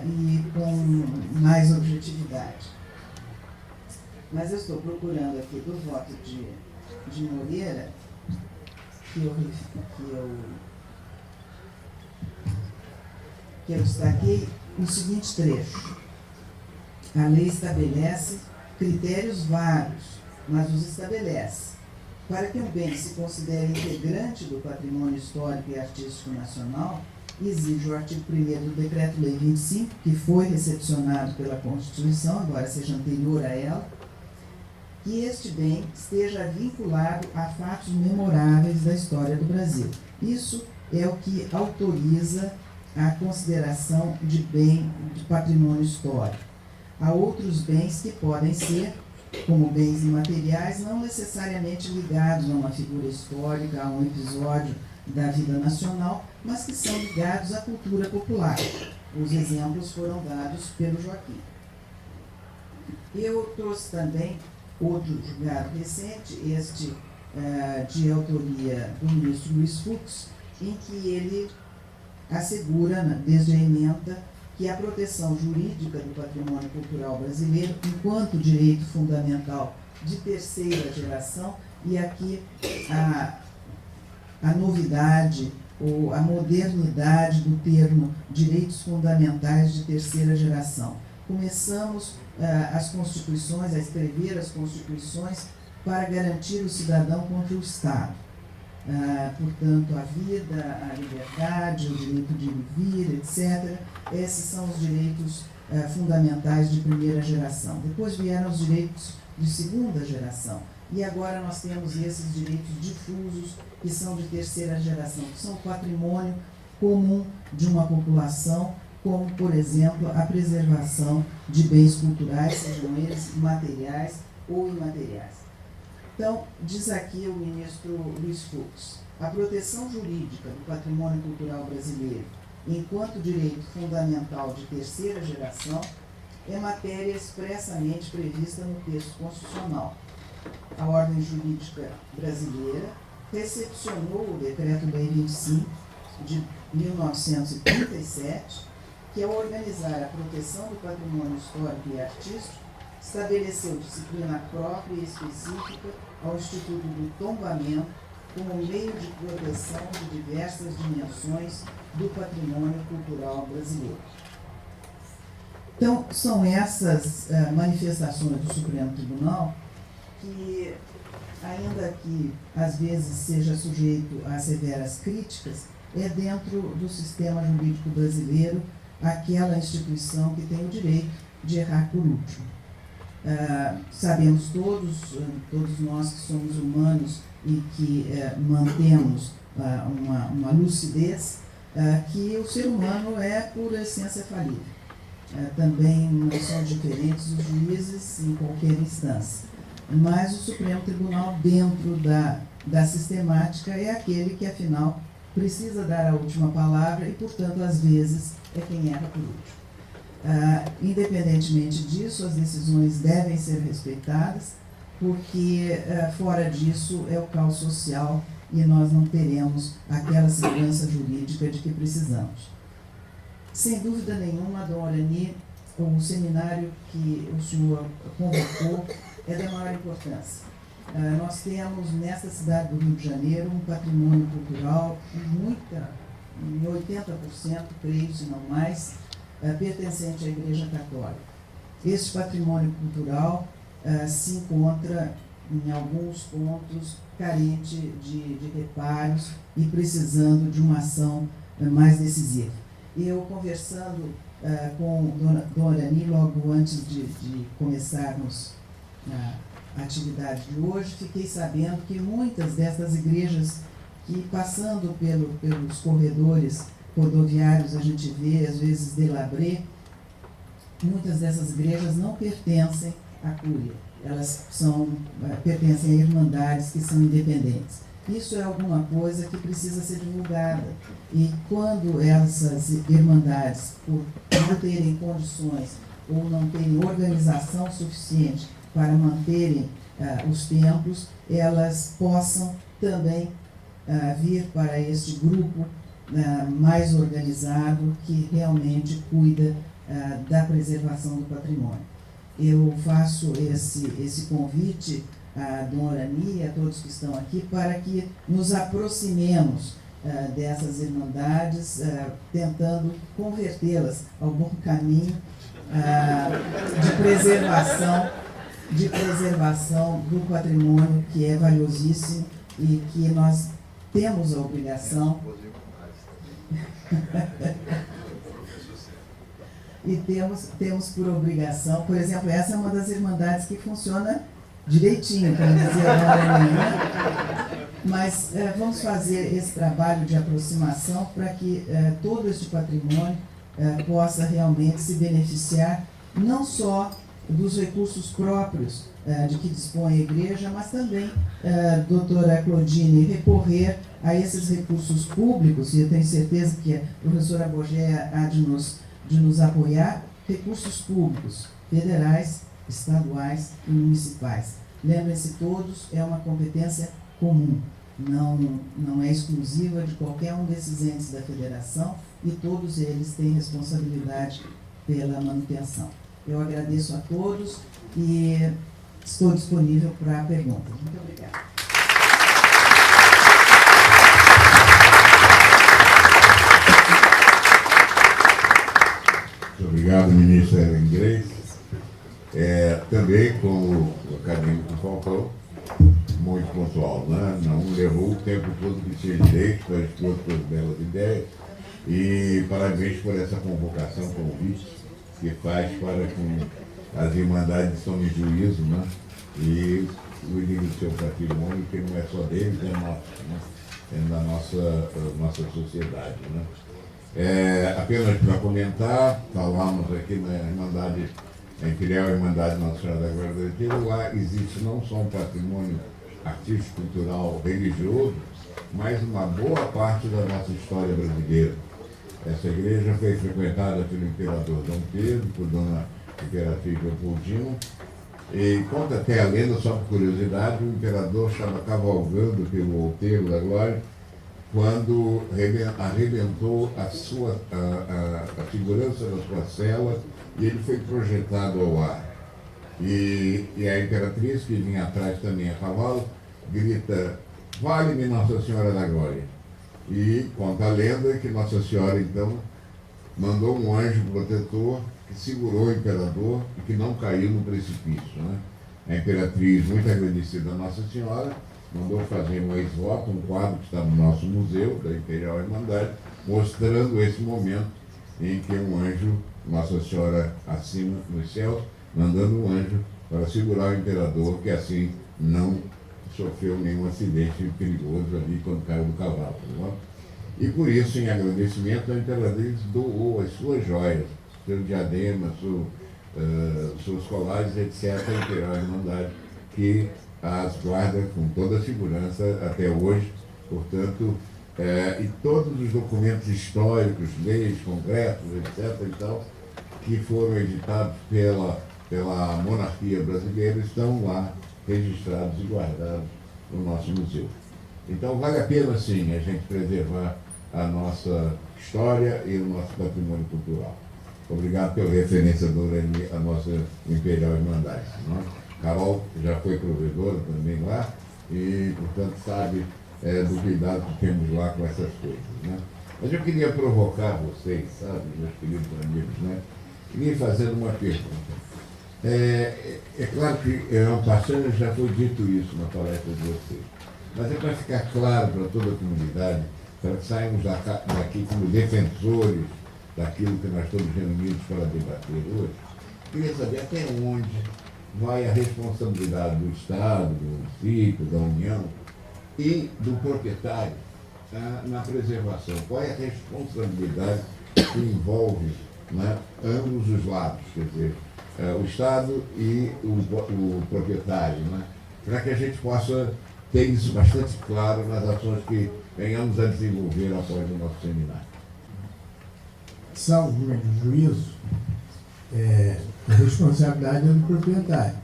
e com mais objetividade. Mas eu estou procurando aqui do voto de Moreira, que eu destaquei o seguinte trecho. A lei estabelece critérios vários, mas os estabelece. Para que um bem se considere integrante do patrimônio histórico e artístico nacional, exige o artigo 1º do Decreto-Lei 25, que foi recepcionado pela Constituição, embora seja anterior a ela, que este bem esteja vinculado a fatos memoráveis da história do Brasil. Isso é o que autoriza a consideração de bem de patrimônio histórico. Há outros bens que podem ser, como bens imateriais, não necessariamente ligados a uma figura histórica, a um episódio da vida nacional, mas que são ligados à cultura popular. Os exemplos foram dados pelo Joaquim. Eu trouxe também outro julgado recente, este de autoria do ministro Luiz Fux, em que ele assegura, desde a ementa, que a proteção jurídica do patrimônio cultural brasileiro, enquanto direito fundamental de terceira geração, e aqui a novidade ou a modernidade do termo direitos fundamentais de terceira geração. Começamos as constituições, a escrever as constituições para garantir o cidadão contra o Estado. Portanto, a vida, a liberdade, o direito de vir, etc. Esses são os direitos fundamentais de primeira geração. Depois vieram os direitos de segunda geração. E agora nós temos esses direitos difusos, que são de terceira geração, que são patrimônio comum de uma população, como, por exemplo, a preservação de bens culturais, sejam eles materiais ou imateriais. Então, diz aqui o ministro Luiz Fux, a proteção jurídica do patrimônio cultural brasileiro, enquanto direito fundamental de terceira geração, é matéria expressamente prevista no texto constitucional. A ordem jurídica brasileira recepcionou o Decreto-Lei 25 de 1937, que, ao organizar a proteção do patrimônio histórico e artístico, estabeleceu disciplina própria e específica ao Instituto do Tombamento como meio de proteção de diversas dimensões do patrimônio cultural brasileiro. Então, são essas manifestações do Supremo Tribunal que, ainda que às vezes seja sujeito a severas críticas, é dentro do sistema jurídico brasileiro aquela instituição que tem o direito de errar por último. Sabemos todos nós que somos humanos e que mantemos uma lucidez, que o ser humano é, por essência, falível. Também não são diferentes os juízes em qualquer instância. Mas o Supremo Tribunal, dentro da sistemática, é aquele que, afinal, precisa dar a última palavra e, portanto, às vezes, é quem erra por último. Independentemente disso, as decisões devem ser respeitadas, porque fora disso é o caos social e nós não teremos aquela segurança jurídica de que precisamos. Sem dúvida nenhuma, Dom Orani, o seminário que o senhor convocou é da maior importância. Nós temos nesta cidade do Rio de Janeiro um patrimônio cultural em 80%, creio, se não mais, pertencente à Igreja Católica. Este patrimônio cultural se encontra, em alguns pontos, carente de reparos e precisando de uma ação mais decisiva. Eu, conversando com Dom Orani, logo antes de começarmos a atividade de hoje, fiquei sabendo que muitas dessas igrejas que, passando pelos corredores rodoviários, a gente vê, às vezes, Delabré, muitas dessas igrejas não pertencem à Cúria. Elas pertencem a irmandades que são independentes. Isso é alguma coisa que precisa ser divulgada. E quando essas irmandades, por não terem condições ou não terem organização suficiente para manterem os templos, elas possam também vir para este grupo mais organizado que realmente cuida da preservação do patrimônio. Eu faço esse convite a Dom Orani e a todos que estão aqui para que nos aproximemos dessas irmandades, tentando convertê-las ao bom caminho de preservação do patrimônio, que é valiosíssimo e que nós temos a obrigação e temos por obrigação, por exemplo, essa é uma das irmandades que funciona direitinho, como dizia a Dona Orani, né? Mas vamos fazer esse trabalho de aproximação para que todo este patrimônio possa realmente se beneficiar não só dos recursos próprios de que dispõe a igreja, mas também, doutora Claudine, recorrer a esses recursos públicos, e eu tenho certeza que a professora Bogé há de nos de nos apoiar recursos públicos, federais, estaduais e municipais. Lembrem-se todos, é uma competência comum, não é exclusiva de qualquer um desses entes da federação e todos eles têm responsabilidade pela manutenção. Eu agradeço a todos e estou disponível para perguntas. Muito obrigada. Muito obrigado, ministra Ellen Grace. Também, como o acadêmico faltou, muito pontual, né? Não levou o tempo todo que tinha direito para expor suas belas ideias. E parabéns por essa convocação, convite, que faz para que as irmandades tomem juízo, né? E cuidem do seu patrimônio, que não é só deles, é nosso, né? É da nossa sociedade, né? Apenas para comentar, falamos aqui na Irmandade, a Imperial Irmandade Nossa Senhora da Glória do Retiro, lá existe não só um patrimônio artístico, cultural, religioso, mas uma boa parte da nossa história brasileira. Essa igreja foi frequentada pelo imperador Dom Pedro, por Dona Imperatriz Leopoldina, e conta até a lenda, só por curiosidade, o imperador estava cavalgando pelo outeiro da Glória quando arrebentou a segurança da sua cela e ele foi projetado ao ar. E a imperatriz, que vinha atrás também a cavalo, grita: "Vale-me Nossa Senhora da Glória!" E conta a lenda que Nossa Senhora, então, mandou um anjo protetor que segurou o imperador e que não caiu no precipício, né? A imperatriz, muito agradecida a Nossa Senhora, mandou fazer um ex-voto, um quadro que está no nosso museu, da Imperial Irmandade, mostrando esse momento em que um anjo, Nossa Senhora acima nos céus, mandando um anjo para segurar o imperador, que assim não sofreu nenhum acidente perigoso ali quando caiu do cavalo. Não? E por isso, em agradecimento, a imperatriz doou as suas joias, seu diadema, seus colares, etc., a Imperial Irmandade, que as guarda com toda a segurança até hoje. Portanto, e todos os documentos históricos, leis, congressos, etc., e tal, que foram editados pela monarquia brasileira estão lá registrados e guardados no nosso museu. Então, vale a pena, sim, a gente preservar a nossa história e o nosso patrimônio cultural. Obrigado pela referência, Dorani, a nossa Imperial Irmandade. Não? Carol já foi provedora também lá e, portanto, sabe do cuidado que temos lá com essas coisas. Né? Mas eu queria provocar vocês, sabe, meus queridos amigos, né? Queria fazer uma pergunta. É claro que passando já foi dito isso na palestra de vocês, mas é para ficar claro para toda a comunidade, para que saímos daqui como defensores daquilo que nós estamos reunidos para debater hoje. Queria saber até onde vai a responsabilidade do Estado, do município, da União e do proprietário na preservação. Qual é a responsabilidade que envolve, né, ambos os lados, quer dizer, o Estado e o proprietário, né, para que a gente possa ter isso bastante claro nas ações que venhamos a desenvolver após o nosso seminário. Salvo meu juízo, a responsabilidade é do proprietário.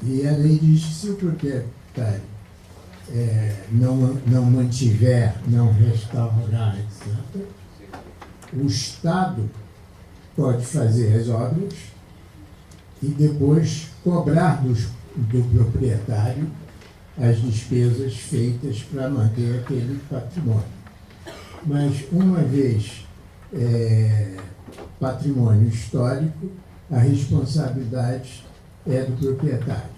E a lei diz que se o proprietário não mantiver, não restaurar, etc., o Estado pode fazer as obras e depois cobrar do proprietário as despesas feitas para manter aquele patrimônio. Mas, uma vez patrimônio histórico, a responsabilidade é do proprietário.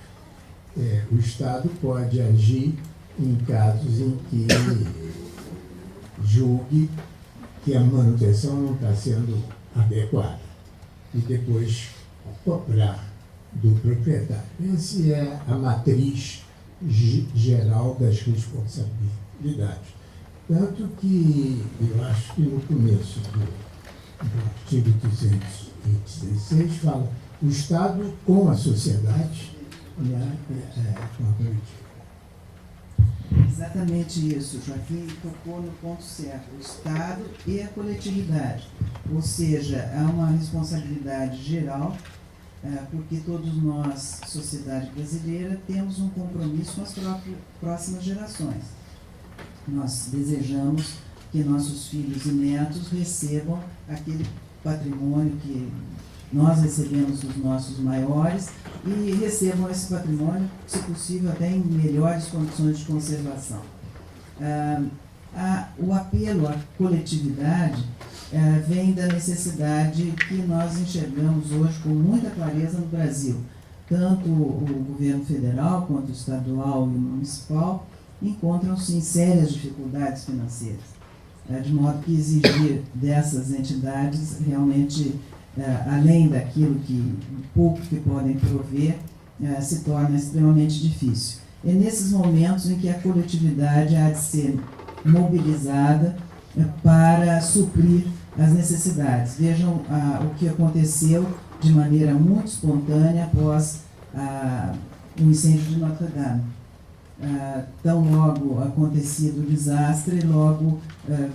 O Estado pode agir em casos em que julgue que a manutenção não está sendo adequada e depois cobrar do proprietário. Essa é a matriz geral das responsabilidades. Tanto que eu acho que no começo do artigo 216 fala o Estado com a sociedade, né, com a política. Exatamente isso, Joaquim tocou no ponto certo, o Estado e a coletividade. Ou seja, há uma responsabilidade geral, porque todos nós, sociedade brasileira, temos um compromisso com as próximas gerações. Nós desejamos que nossos filhos e netos recebam aquele patrimônio que nós recebemos dos nossos maiores e recebam esse patrimônio, se possível, até em melhores condições de conservação. O apelo à coletividade vem da necessidade que nós enxergamos hoje com muita clareza no Brasil. Tanto o governo federal quanto o estadual e o municipal encontram-se em sérias dificuldades financeiras, de modo que exigir dessas entidades realmente, além daquilo que pouco que podem prover, se torna extremamente difícil. É nesses momentos em que a coletividade há de ser mobilizada para suprir as necessidades. Vejam o que aconteceu de maneira muito espontânea após o incêndio de Notre Dame. Tão logo acontecido o desastre, logo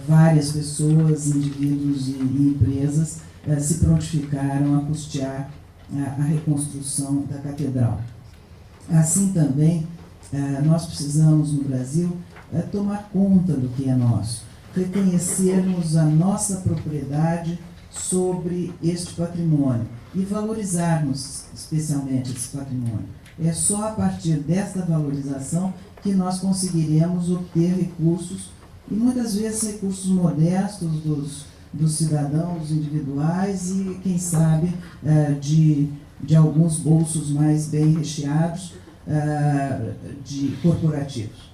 várias pessoas, indivíduos e empresas se prontificaram a custear a reconstrução da catedral. Assim também, nós precisamos no Brasil tomar conta do que é nosso, reconhecermos a nossa propriedade sobre este patrimônio e valorizarmos especialmente esse patrimônio. É só a partir desta valorização que nós conseguiremos obter recursos, e muitas vezes recursos modestos dos cidadãos individuais e, quem sabe, de alguns bolsos mais bem recheados de corporativos.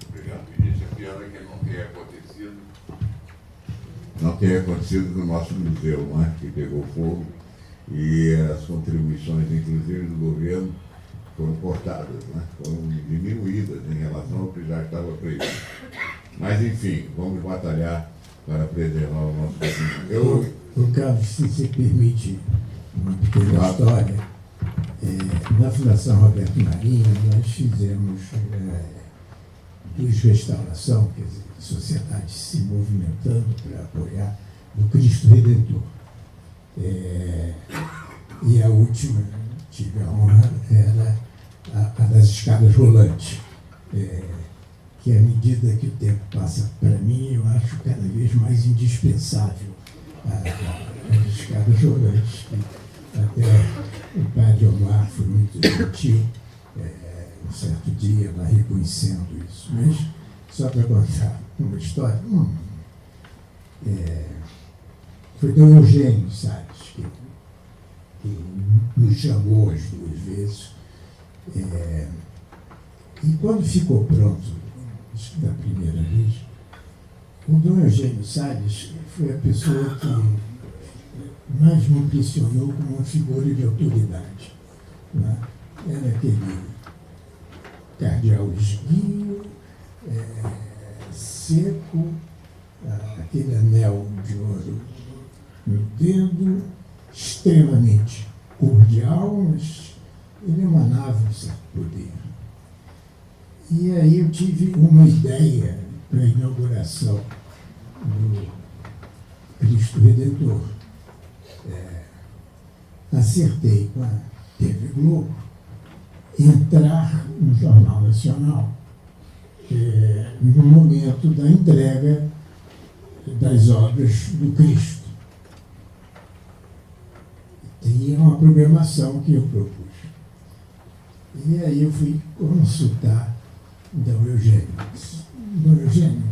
Obrigado, Vinícius. A pior é que não tenha acontecido no nosso museu, não é? Que pegou fogo e as contribuições, inclusive do governo, foram cortadas, né? Foram diminuídas em relação ao que já estava previsto. Mas, enfim, vamos batalhar para preservar o nosso patrimônio. Carlos, se você permite uma pequena história, na Fundação Roberto Marinho nós fizemos restauração, quer dizer, sociedade se movimentando para apoiar o Cristo Redentor. E a última, tive a honra, era a das escadas rolantes, que à medida que o tempo passa para mim, eu acho cada vez mais indispensável as escadas rolantes. Até o padre Omar foi muito gentil, um certo dia, lá reconhecendo isso. Mas, só para contar uma história, foi Dom Eugênio Salles que nos chamou as 2 vezes. E quando ficou pronto, acho que da primeira vez, o Dom Eugênio Salles foi a pessoa que mais me impressionou como uma figura de autoridade, né? Era aquele cardeal esguio, seco, aquele anel de ouro no dedo, extremamente cordial, mas ele emanava um certo poder. E aí eu tive uma ideia para a inauguração do Cristo Redentor. Acertei com a TV Globo entrar no Jornal Nacional no momento da entrega das obras do Cristo. Tinha uma programação que eu propus. E aí eu fui consultar Dom Eugênio. Dom Eugênio,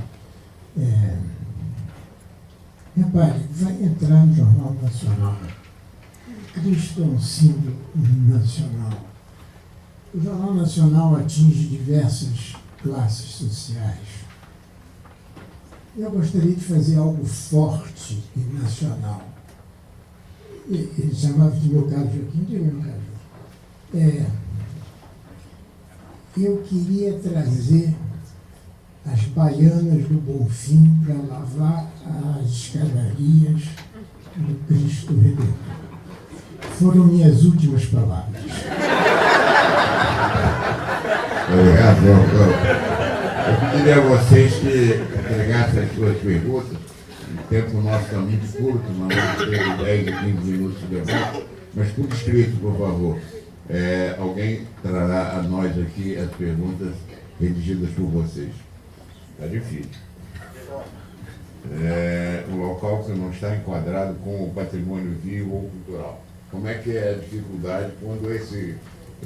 repare, vai entrar no Jornal Nacional. Cristo é um símbolo nacional. O Jornal Nacional atinge diversas classes sociais. Eu gostaria de fazer algo forte e nacional. Ele chamava de meu caro Joaquim, de meu caro Joaquim. Eu queria trazer as baianas do Bonfim para lavar as escadarias do Cristo Redentor. Foram minhas últimas palavras. Obrigado, pedi a vocês que entregassem as suas perguntas. O tempo nosso está muito curto, não vamos ter 10 a 15 minutos de debate, mas por escrito, por favor. Alguém trará a nós aqui as perguntas redigidas por vocês. Está difícil. Um local que não está enquadrado com o patrimônio vivo ou cultural. Como é que é a dificuldade quando esse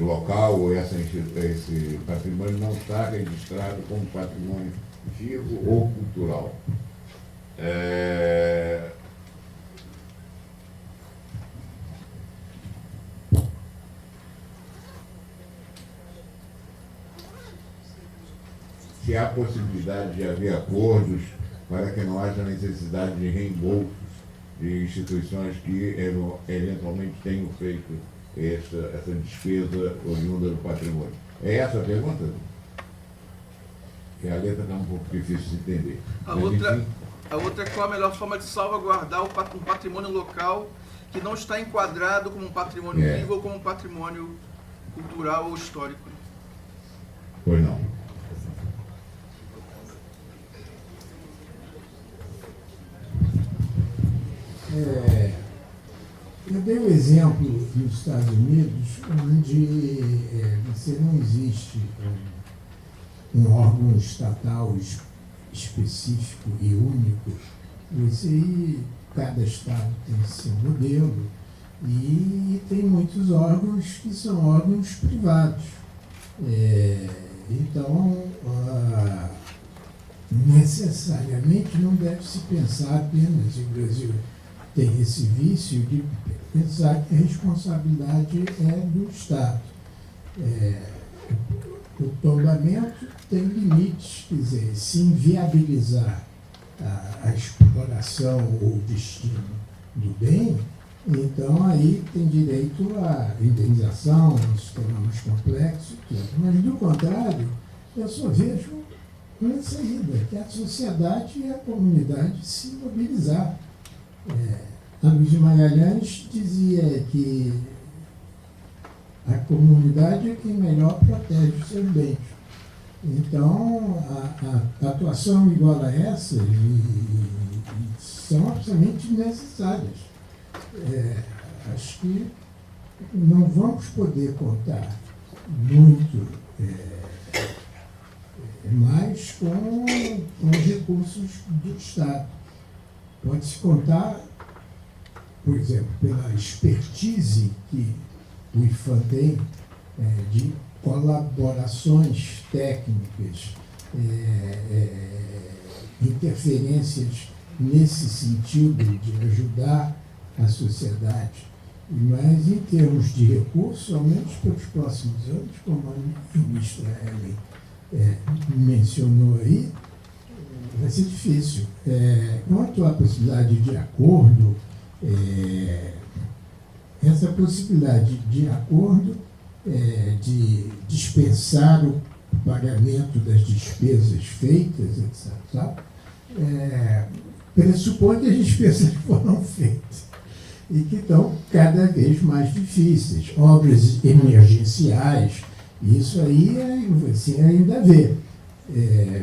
local ou esse patrimônio não está registrado como patrimônio vivo ou cultural? Se há possibilidade de haver acordos para que não haja necessidade de reembolsos de instituições que eventualmente tenham feito essa despesa oriunda do patrimônio. É essa a pergunta? Que a letra está um pouco difícil de entender. A outra é qual a melhor forma de salvaguardar um patrimônio local que não está enquadrado como um patrimônio vivo ou como um patrimônio cultural ou histórico. Pois não. Eu dei um exemplo nos Estados Unidos, onde você não existe um órgão estatal específico e único. Cada estado tem seu modelo e tem muitos órgãos que são órgãos privados. Então, necessariamente não deve se pensar apenas, o Brasil tem esse vício de pensar que a responsabilidade é do Estado. O tombamento tem limites, quer dizer, se inviabilizar a exploração ou o destino do bem, então aí tem direito à indenização, um sistema mais complexo, tudo. Mas, do contrário, eu só vejo uma saída, que é a sociedade e a comunidade se mobilizar. A Luiz Magalhães dizia que a comunidade é quem melhor protege os seus bens. Então, a atuação igual a essa são absolutamente necessárias. Acho que não vamos poder contar muito mais com os recursos do Estado. Pode-se contar, por exemplo, pela expertise que o IFAM tem de colaborações técnicas, interferências nesse sentido de ajudar a sociedade. Mas, em termos de recursos, ao menos pelos próximos anos, como a ministra Ellen mencionou aí, vai ser difícil. Quanto à possibilidade de acordo, essa possibilidade de acordo, de dispensar o pagamento das despesas feitas, etc., pressupõe que as despesas foram feitas e que estão cada vez mais difíceis. Obras emergenciais, isso aí você ainda vê.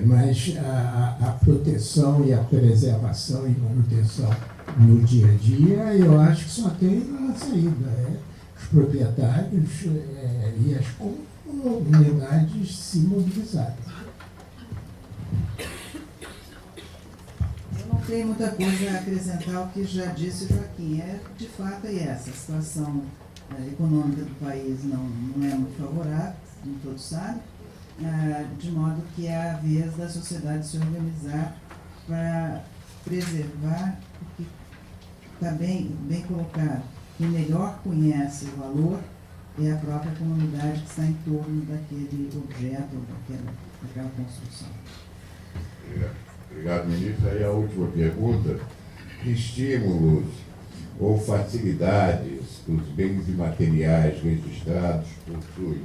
Mas a proteção e a preservação e manutenção no dia a dia, eu acho que só tem uma saída. Os proprietários e as comunidades se mobilizarem. Eu não tenho muita coisa a acrescentar ao que já disse o Joaquim. De fato, essa situação econômica do país não é muito favorável, como todos sabem, de modo que é a vez da sociedade se organizar para preservar o que está bem colocado. Quem melhor conhece o valor é a própria comunidade que está em torno daquele objeto, daquela construção. Obrigado, ministro. Aí a última pergunta. Que estímulos ou facilidades os bens imateriais registrados possuem?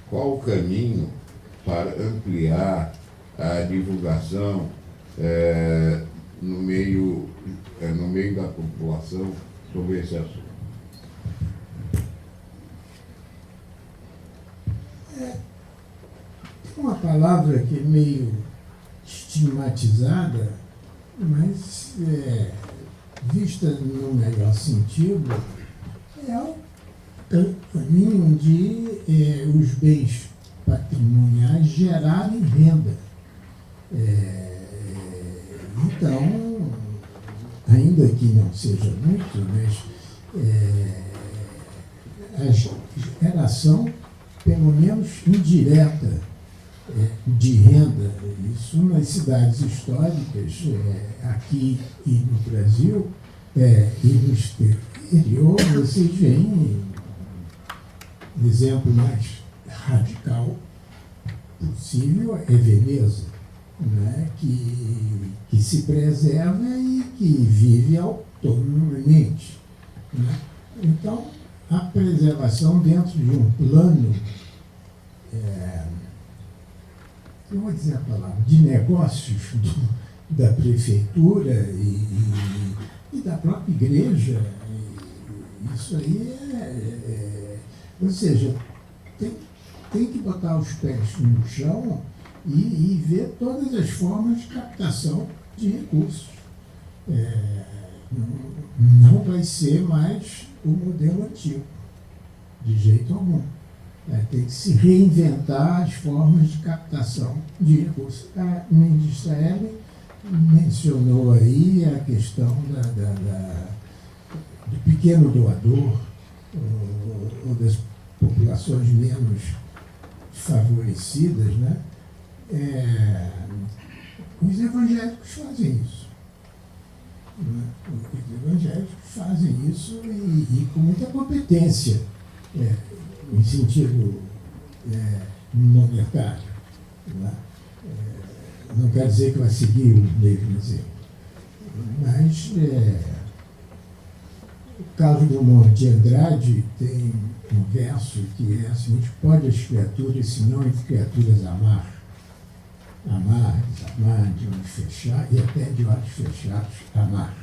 Qual o caminho para ampliar a divulgação no meio da população sobre esse assunto? Tem uma palavra que é meio estigmatizada, mas vista no melhor sentido, é o caminho de os bens patrimoniais gerarem renda. Então, ainda que não seja muito, mas a geração, pelo menos indireta, de renda, isso nas cidades históricas, aqui e no Brasil, e no exterior, vocês veem o exemplo mais radical possível é Veneza, né, que se preserva e que vive autonomamente. Né? Então, a preservação dentro de um plano, eu vou dizer a palavra, de negócios da prefeitura e da própria igreja, isso aí ou seja, tem que botar os pés no chão e ver todas as formas de captação de recursos. Não vai ser mais o modelo antigo, de jeito algum. Tem que se reinventar as formas de captação de recursos. A ministra Ellen mencionou aí a questão do pequeno doador, ou das populações menos favorecidas, né? Os evangélicos fazem isso. Né? Os evangélicos fazem isso e com muita competência, em sentido monetário. Né? Não quer dizer que vai seguir o mesmo exemplo, mas o Carlos Drummond de Andrade tem um verso que é assim: pode as criaturas, se não entre criaturas, amar, desamar, de olhos fechados, e até de olhos fechados, amar.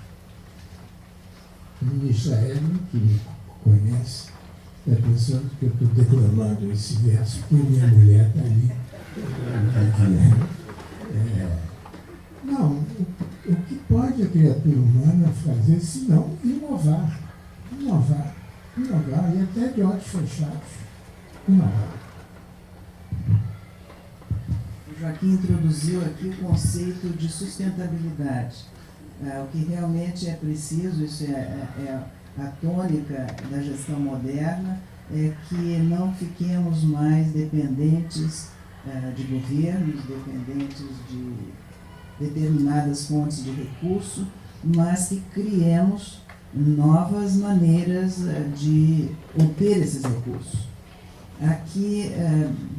O ministro Ellen, que me conhece, está pensando que eu estou declamando esse verso, porque minha mulher está ali. Não, o que pode a criatura humana fazer se não inovar e até de olhos fechados, inovar. O Joaquim introduziu aqui o conceito de sustentabilidade. O que realmente é preciso, isso é a tônica da gestão moderna, é que não fiquemos mais dependentes de governos, dependentes de determinadas fontes de recurso, mas que criemos novas maneiras de obter esses recursos. Aqui,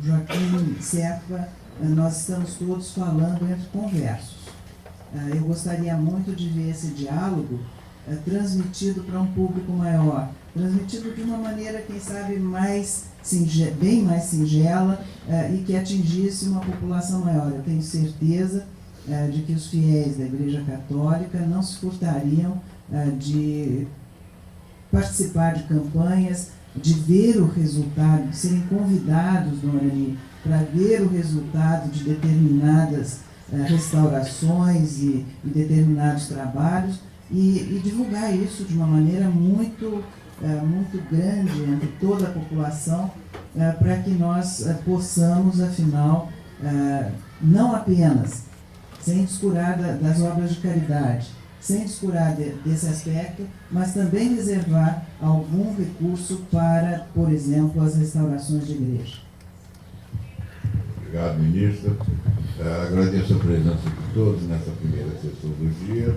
Joaquim Serpa, nós estamos todos falando entre conversos. Eu gostaria muito de ver esse diálogo transmitido para um público maior, transmitido de uma maneira, quem sabe, bem mais singela e que atingisse uma população maior. Eu tenho certeza de que os fiéis da Igreja Católica não se furtariam de participar de campanhas, de ver o resultado, de serem convidados, Dona Ani, para ver o resultado de determinadas restaurações e determinados trabalhos e divulgar isso de uma maneira muito grande entre toda a população, para que nós possamos, afinal, não apenas, sem descurar das obras de caridade, sem descurar desse aspecto, mas também reservar algum recurso para, por exemplo, as restaurações de igreja. Obrigado, ministra. Agradeço a presença de todos nessa primeira sessão do dia.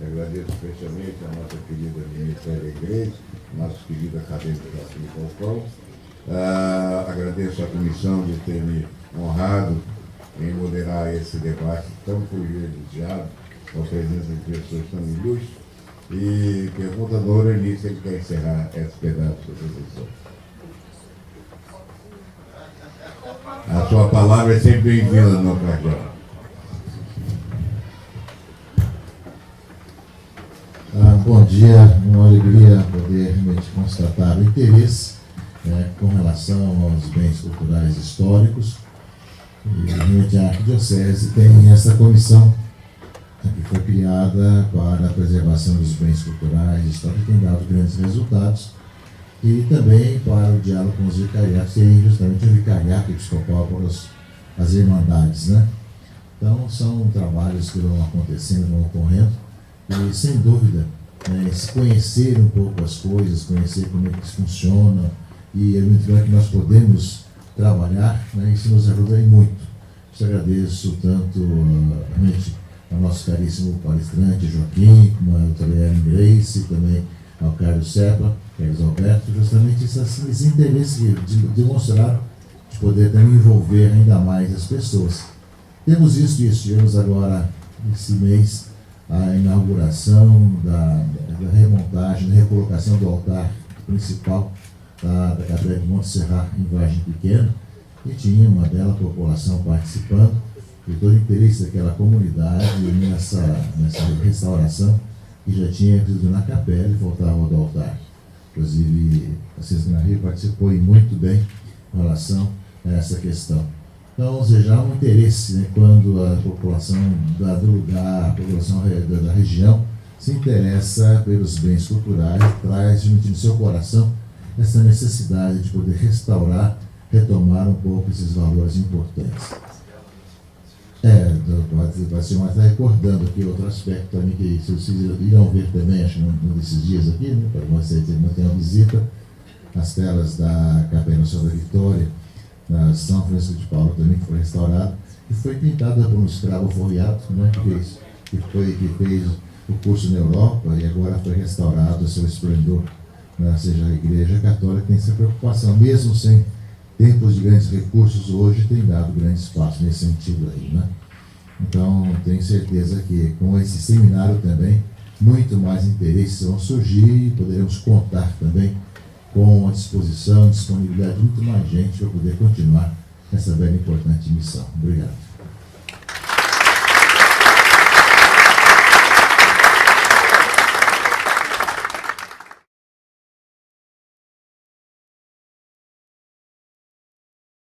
Agradeço especialmente a nossa querida ministra Alegrete, nosso querido acadêmico Joaquim Falcão. Agradeço a comissão de ter me honrado em moderar esse debate tão privilegiado, com a presença de pessoas tão ilustres. E pergunta a Dona Ani se ele quer encerrar esse pedaço da sessão. A sua palavra é sempre bem-vinda, não, Cardeal. Bom dia, uma alegria poder realmente constatar o interesse com relação aos bens culturais históricos. E realmente a Arquidiocese tem essa comissão que foi criada para a preservação dos bens culturais, históricos, que tem dado grandes resultados, e também para o diálogo com os vicariatos, tem justamente o vicariato episcopal para as irmandades, né? Então, são trabalhos que vão acontecendo, vão ocorrendo, e sem dúvida, se conhecer um pouco as coisas, conhecer como é que isso funciona, e é muito bom que nós podemos trabalhar, né? Isso nos ajuda aí muito. Eu agradeço tanto realmente ao nosso caríssimo palestrante Joaquim, como a doutora Ellen Grace, também ao Carlos Serpa, Carlos Alberto, justamente esse interesse de mostrar, de poder também envolver ainda mais as pessoas. Temos visto isso, tivemos agora, esse mês, a inauguração da remontagem, da recolocação do altar principal da Capela de Montserrat, em Vargem Pequena, e tinha uma bela população participando, e todo o interesse daquela comunidade nessa restauração, que já tinha ido na capela e voltava do altar. Inclusive, a Cisne Rio participou muito bem em relação a essa questão. Então, ou seja, há um interesse, né, quando a população do lugar, a população da região se interessa pelos bens culturais, traz no seu coração essa necessidade de poder restaurar, retomar um pouco esses valores importantes. Vai ser mais recordando aqui outro aspecto também, que vocês irão ver também, acho que num desses dias aqui, né, para vocês terem uma visita, as telas da Capela Nossa Senhora da Vitória, na São Francisco de Paula também, que foi restaurado, e foi pintada por um escravo forreado, né, que fez o curso na Europa e agora foi restaurado a seu esplendor. Ou seja, a Igreja Católica tem essa preocupação, mesmo sem tempos de grandes recursos, hoje tem dado grande espaço nesse sentido aí, né? Então, tenho certeza que com esse seminário também, muito mais interesses vão surgir e poderemos contar também com a disposição, disponibilidade de muito mais gente para poder continuar essa bela e importante missão. Obrigado.